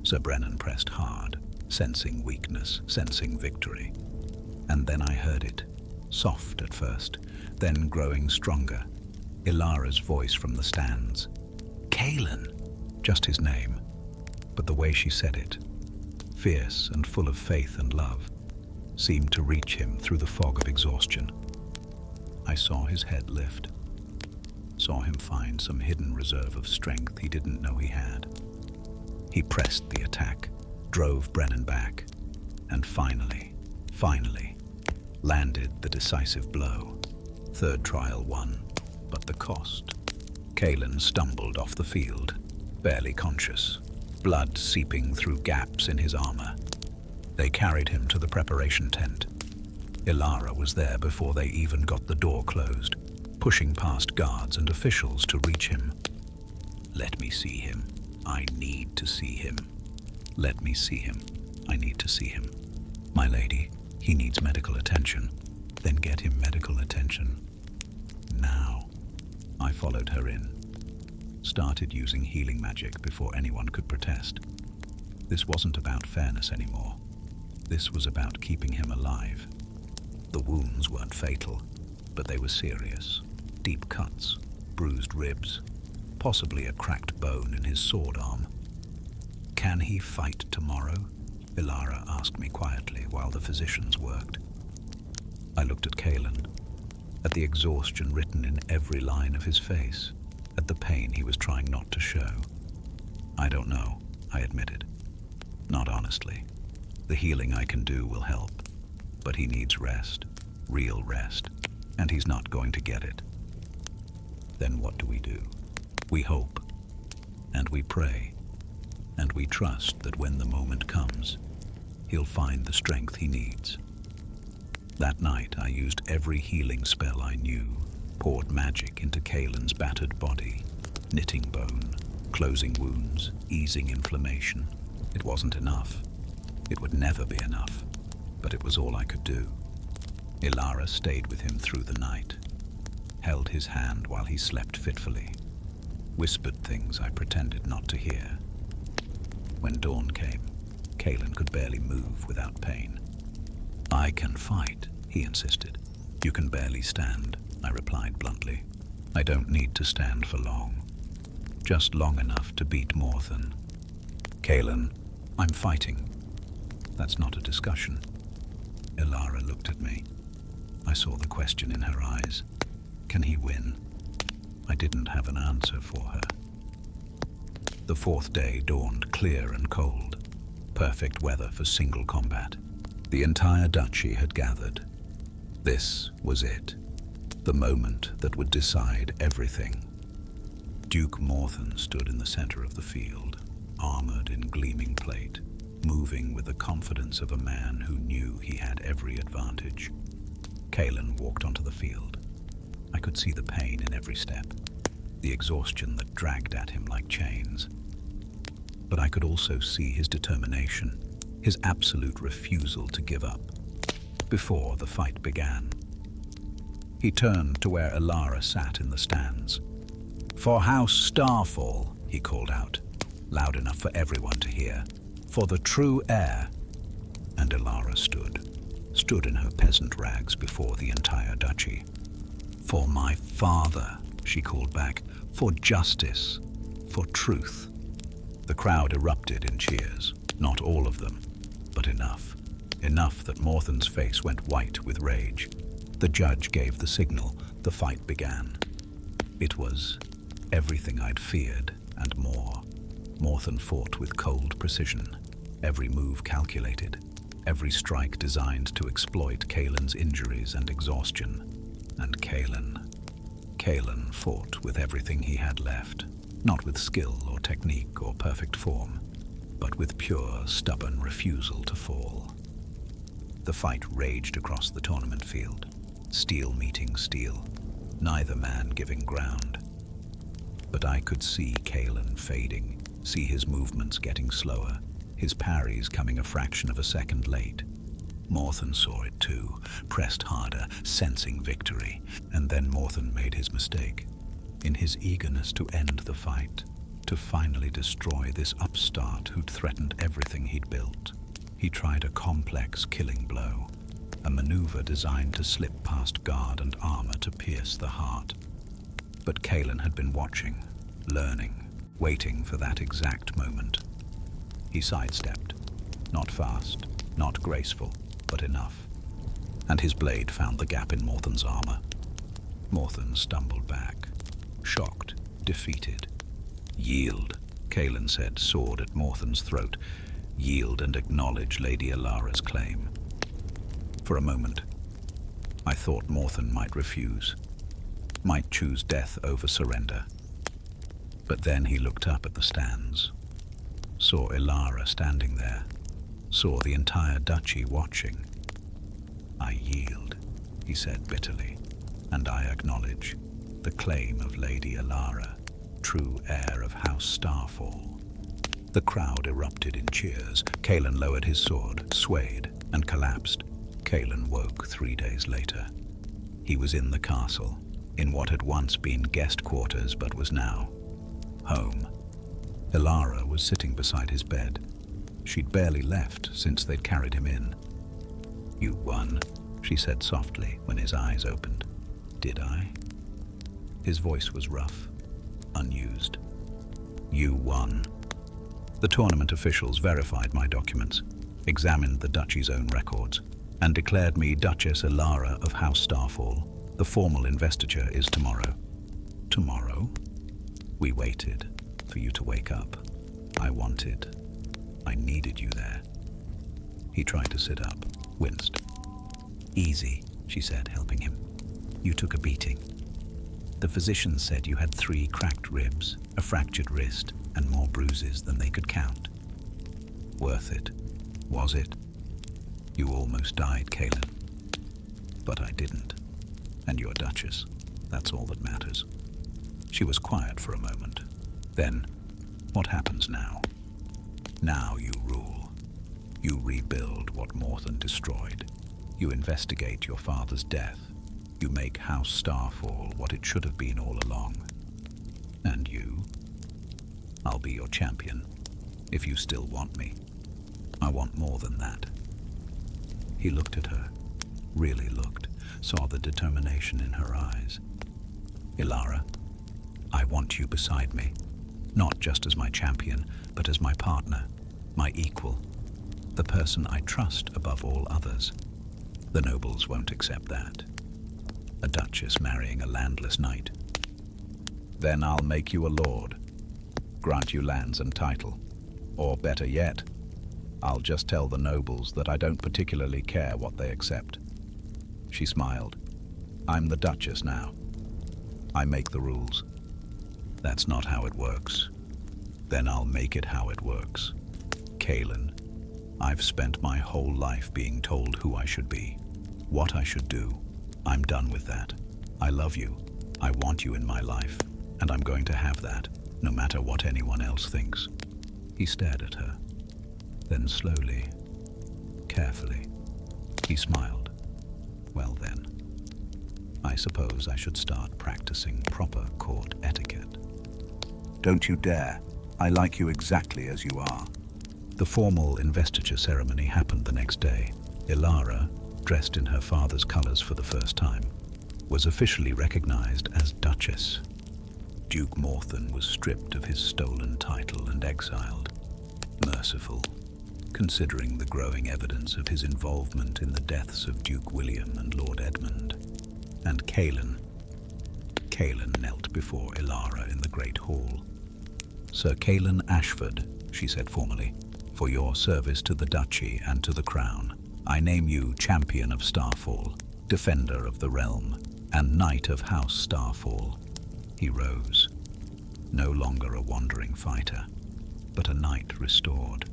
Sir Brennan pressed hard, sensing weakness, sensing victory. And then I heard it, soft at first, then growing stronger. Elara's voice from the stands. "Kaelin!" Just his name, but the way she said it, fierce and full of faith and love, seemed to reach him through the fog of exhaustion. I saw his head lift, saw him find some hidden reserve of strength he didn't know he had. He pressed the attack, drove Brennan back, and finally, landed the decisive blow. Third trial won, but the cost. Kaelin stumbled off the field, barely conscious, blood seeping through gaps in his armor. They carried him to the preparation tent. Elara was there before they even got the door closed, pushing past guards and officials to reach him. "Let me see him. I need to see him. Let me see him. I need to see him. My lady, he needs medical attention." "Then get him medical attention. Now." I followed her in, started using healing magic before anyone could protest. This wasn't about fairness anymore. This was about keeping him alive. The wounds weren't fatal, but they were serious. Deep cuts, bruised ribs, possibly a cracked bone in his sword arm. "Can he fight tomorrow?" Elara asked me quietly while the physicians worked. I looked at Kaelin, at the exhaustion written in every line of his face, at the pain he was trying not to show. "I don't know," I admitted. "Not honestly. The healing I can do will help, but he needs rest, real rest, and he's not going to get it." Then what do? We hope, and we pray, and we trust that when the moment comes, he'll find the strength he needs. That night I used every healing spell I knew, poured magic into Kaelin's battered body, knitting bone, closing wounds, easing inflammation. It wasn't enough. It would never be enough, but it was all I could do. Elara stayed with him through the night, held his hand while he slept fitfully, whispered things I pretended not to hear. When dawn came, Kaelin could barely move without pain. "I can fight," he insisted. "You can barely stand," I replied bluntly. "I don't need to stand for long. Just long enough to beat Morthen." "Kaelin, I'm fighting." "That's not a discussion." Elara looked at me. I saw the question in her eyes. Can he win? I didn't have an answer for her. The fourth day dawned clear and cold. Perfect weather for single combat. The entire duchy had gathered. This was it. The moment that would decide everything. Duke Morthen stood in the center of the field, armored in gleaming plate, moving with the confidence of a man who knew he had every advantage. Kaelin walked onto the field. I could see the pain in every step, the exhaustion that dragged at him like chains. But I could also see his determination, his absolute refusal to give up. Before the fight began, he turned to where Elara sat in the stands. "For House Starfall," he called out, loud enough for everyone to hear. "For the true heir." And Elara stood in her peasant rags before the entire duchy. "For my father," she called back. "For justice. For truth." The crowd erupted in cheers. Not all of them, but enough. Enough that Morthen's face went white with rage. The judge gave the signal. The fight began. It was everything I'd feared and more. Morthen fought with cold precision, every move calculated, every strike designed to exploit Kaelin's injuries and exhaustion. And Kaelin fought with everything he had left, not with skill or technique or perfect form, but with pure, stubborn refusal to fall. The fight raged across the tournament field, steel meeting steel, neither man giving ground. But I could see Kaelin fading, see his movements getting slower, his parries coming a fraction of a second late. Morthen saw it too, pressed harder, sensing victory, and then Morthen made his mistake. In his eagerness to end the fight, to finally destroy this upstart who'd threatened everything he'd built, he tried a complex killing blow, a maneuver designed to slip past guard and armor to pierce the heart. But Kaelin had been watching, learning, waiting for that exact moment. He sidestepped, not fast, not graceful, but enough, and his blade found the gap in Morthen's armor. Morthen stumbled back, shocked, defeated. "Yield," Kaelin said, sword at Morthen's throat. "Yield and acknowledge Lady Elara's claim." For a moment, I thought Morthen might refuse, might choose death over surrender. But then he looked up at the stands, saw Elara standing there, saw the entire duchy watching. "I yield," he said bitterly, "and I acknowledge the claim of Lady Elara, true heir of House Starfall." The crowd erupted in cheers. Kaelin lowered his sword, swayed, and collapsed. Kaelin woke 3 days later. He was in the castle, in what had once been guest quarters but was now home. Elara was sitting beside his bed. She'd barely left since they'd carried him in. "You won," she said softly when his eyes opened. "Did I?" His voice was rough, unused. "You won." The tournament officials verified my documents, examined the duchy's own records, and declared me Duchess Elara of House Starfall. The formal investiture is tomorrow. Tomorrow? We waited for you to wake up. I needed you there. He tried to sit up, winced. "Easy," she said, helping him. "You took a beating. The physicians said you had 3 cracked ribs, a fractured wrist, and more bruises than they could count. Worth it, was it? You almost died, Kaelin. But I didn't. And you're Duchess. That's all that matters." She was quiet for a moment. Then, what happens now? Now you rule. You rebuild what Morthen destroyed. You investigate your father's death. You make House Starfall what it should have been all along. And you? I'll be your champion, if you still want me. I want more than that." He looked at her, really looked, saw the determination in her eyes. "Elara, I want you beside me, not just as my champion, but as my partner, my equal, the person I trust above all others. The nobles won't accept that. A duchess marrying a landless knight. Then I'll make you a lord, grant you lands and title. Or better yet, I'll just tell the nobles that I don't particularly care what they accept." She smiled. "I'm the duchess now. I make the rules." "That's not how it works." "Then I'll make it how it works. Kaelin, I've spent my whole life being told who I should be, what I should do. I'm done with that. I love you. I want you in my life, and I'm going to have that, no matter what anyone else thinks." He stared at her. Then slowly, carefully, he smiled. "Well then, I suppose I should start practicing proper court etiquette." "Don't you dare. I like you exactly as you are." The formal investiture ceremony happened the next day. Elara, dressed in her father's colors for the first time, was officially recognized as Duchess. Duke Morthon was stripped of his stolen title and exiled. Merciful, considering the growing evidence of his involvement in the deaths of Duke William and Lord Edmund. And Kaelin knelt before Elara in the Great Hall. "Sir Kaelin Ashford," she said formally, "for your service to the duchy and to the crown, I name you Champion of Starfall, Defender of the Realm, and Knight of House Starfall." He rose, no longer a wandering fighter, but a knight restored.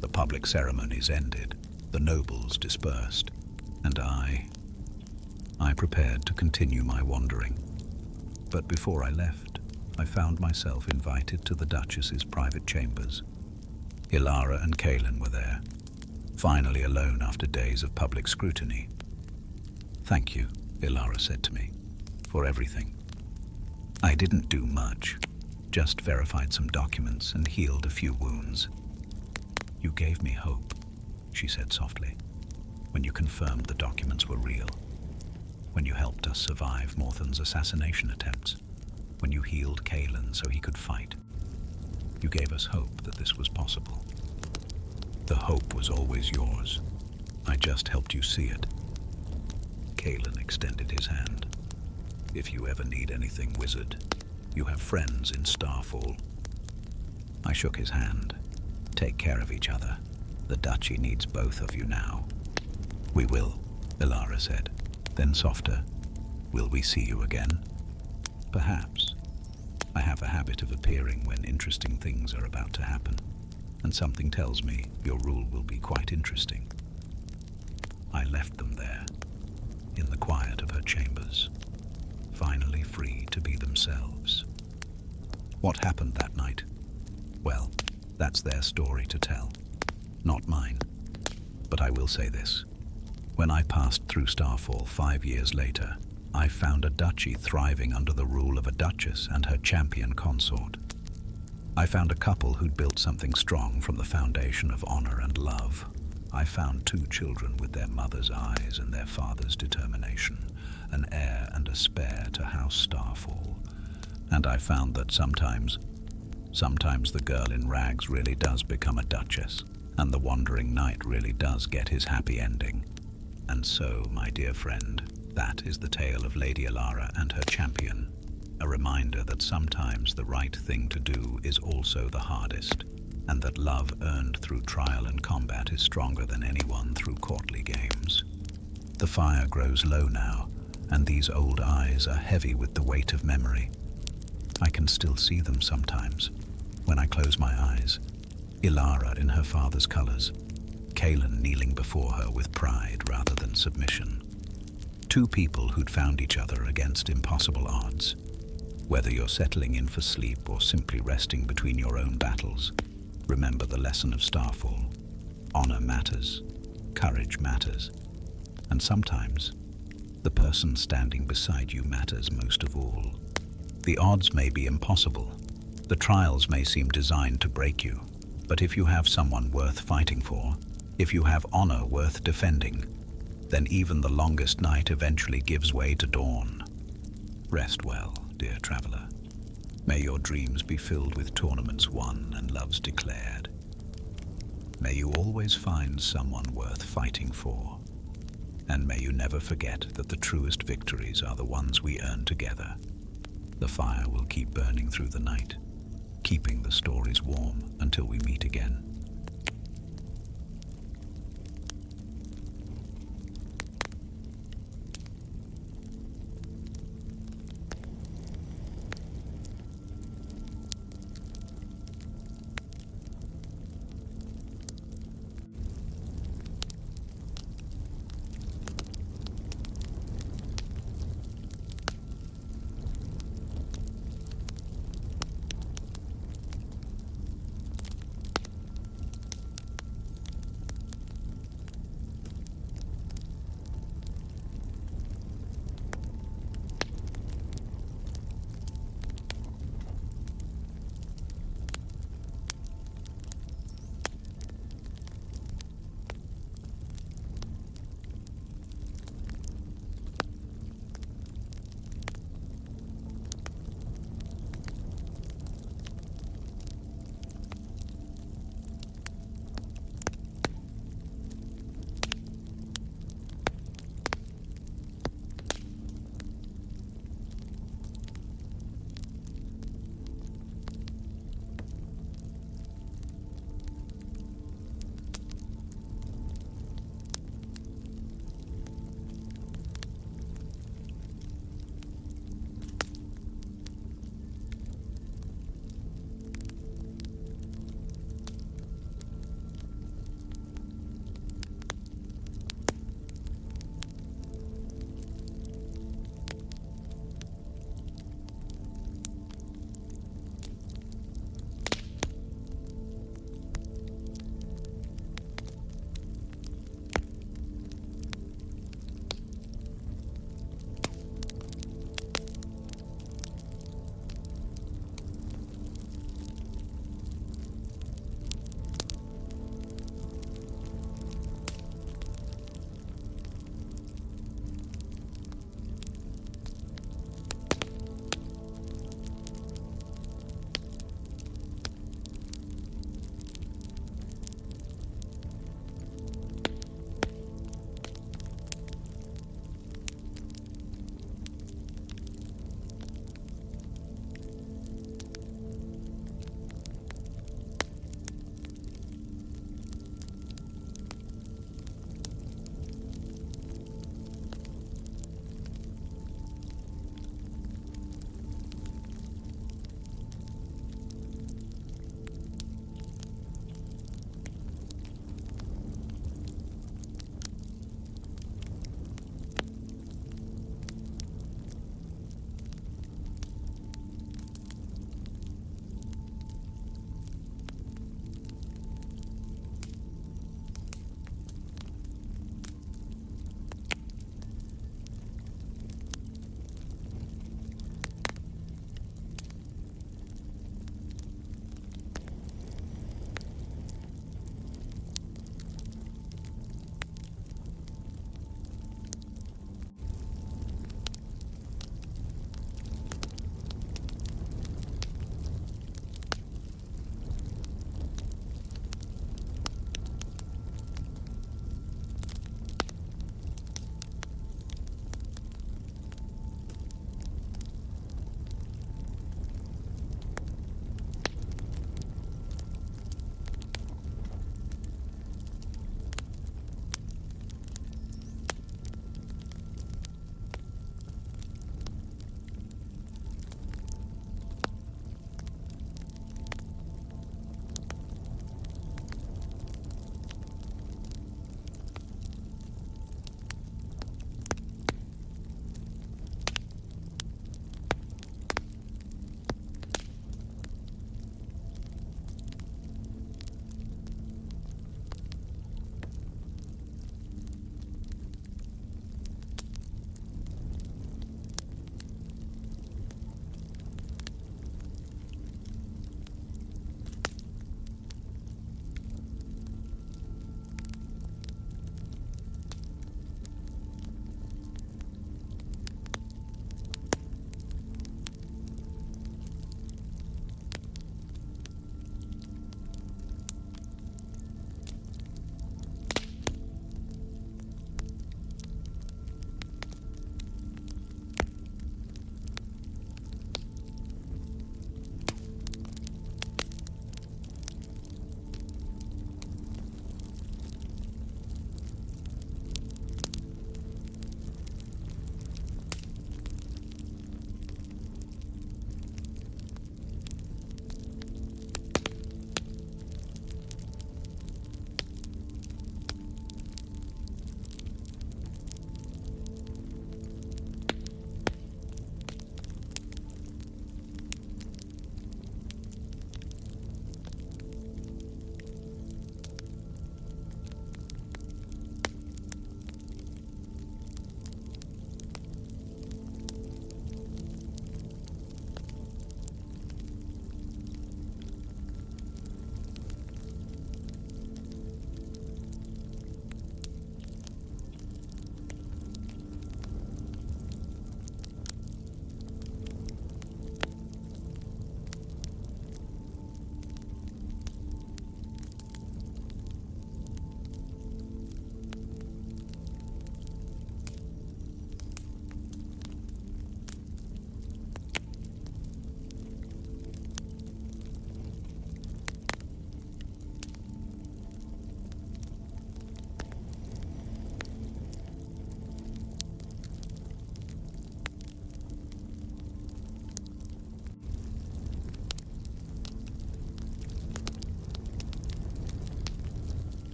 The public ceremonies ended, the nobles dispersed, and I prepared to continue my wandering. But before I left, I found myself invited to the Duchess's private chambers. Elara and Kaelin were there, finally alone after days of public scrutiny. "Thank you," Elara said to me, "for everything. I didn't do much, just verified some documents and healed a few wounds. You gave me hope," she said softly, "when you confirmed the documents were real, when you helped us survive Morthon's assassination attempts, when you healed Kaelin so he could fight. You gave us hope that this was possible. The hope was always yours. I just helped you see it." Kaelin extended his hand. "If you ever need anything, wizard, you have friends in Starfall." I shook his hand. "Take care of each other. The duchy needs both of you now." "We will," Elara said. Then softer, "Will we see you again?" "Perhaps. I have a habit of appearing when interesting things are about to happen, and something tells me your rule will be quite interesting." I left them there, in the quiet of her chambers, finally free to be themselves. What happened that night? Well, that's their story to tell, not mine. But I will say this. When I passed through Starfall 5 years later, I found a duchy thriving under the rule of a duchess and her champion consort. I found a couple who'd built something strong from the foundation of honor and love. I found 2 children with their mother's eyes and their father's determination, an heir and a spare to House Starfall. And I found that sometimes the girl in rags really does become a duchess, and the wandering knight really does get his happy ending. And so, my dear friend, that is the tale of Lady Elara and her champion, a reminder that sometimes the right thing to do is also the hardest, and that love earned through trial and combat is stronger than any won through courtly games. The fire grows low now, and these old eyes are heavy with the weight of memory. I can still see them sometimes, when I close my eyes. Elara in her father's colors, Kaelin kneeling before her with pride rather than submission. 2 people who'd found each other against impossible odds. Whether you're settling in for sleep or simply resting between your own battles, remember the lesson of Starfall. Honor matters, courage matters, and sometimes the person standing beside you matters most of all. The odds may be impossible, the trials may seem designed to break you, But if you have someone worth fighting for, if you have honor worth defending, then even the longest night eventually gives way to dawn. Rest well, dear traveler. May your dreams be filled with tournaments won and loves declared. May you always find someone worth fighting for. And may you never forget that the truest victories are the ones we earn together. The fire will keep burning through the night, keeping the stories warm until we meet again.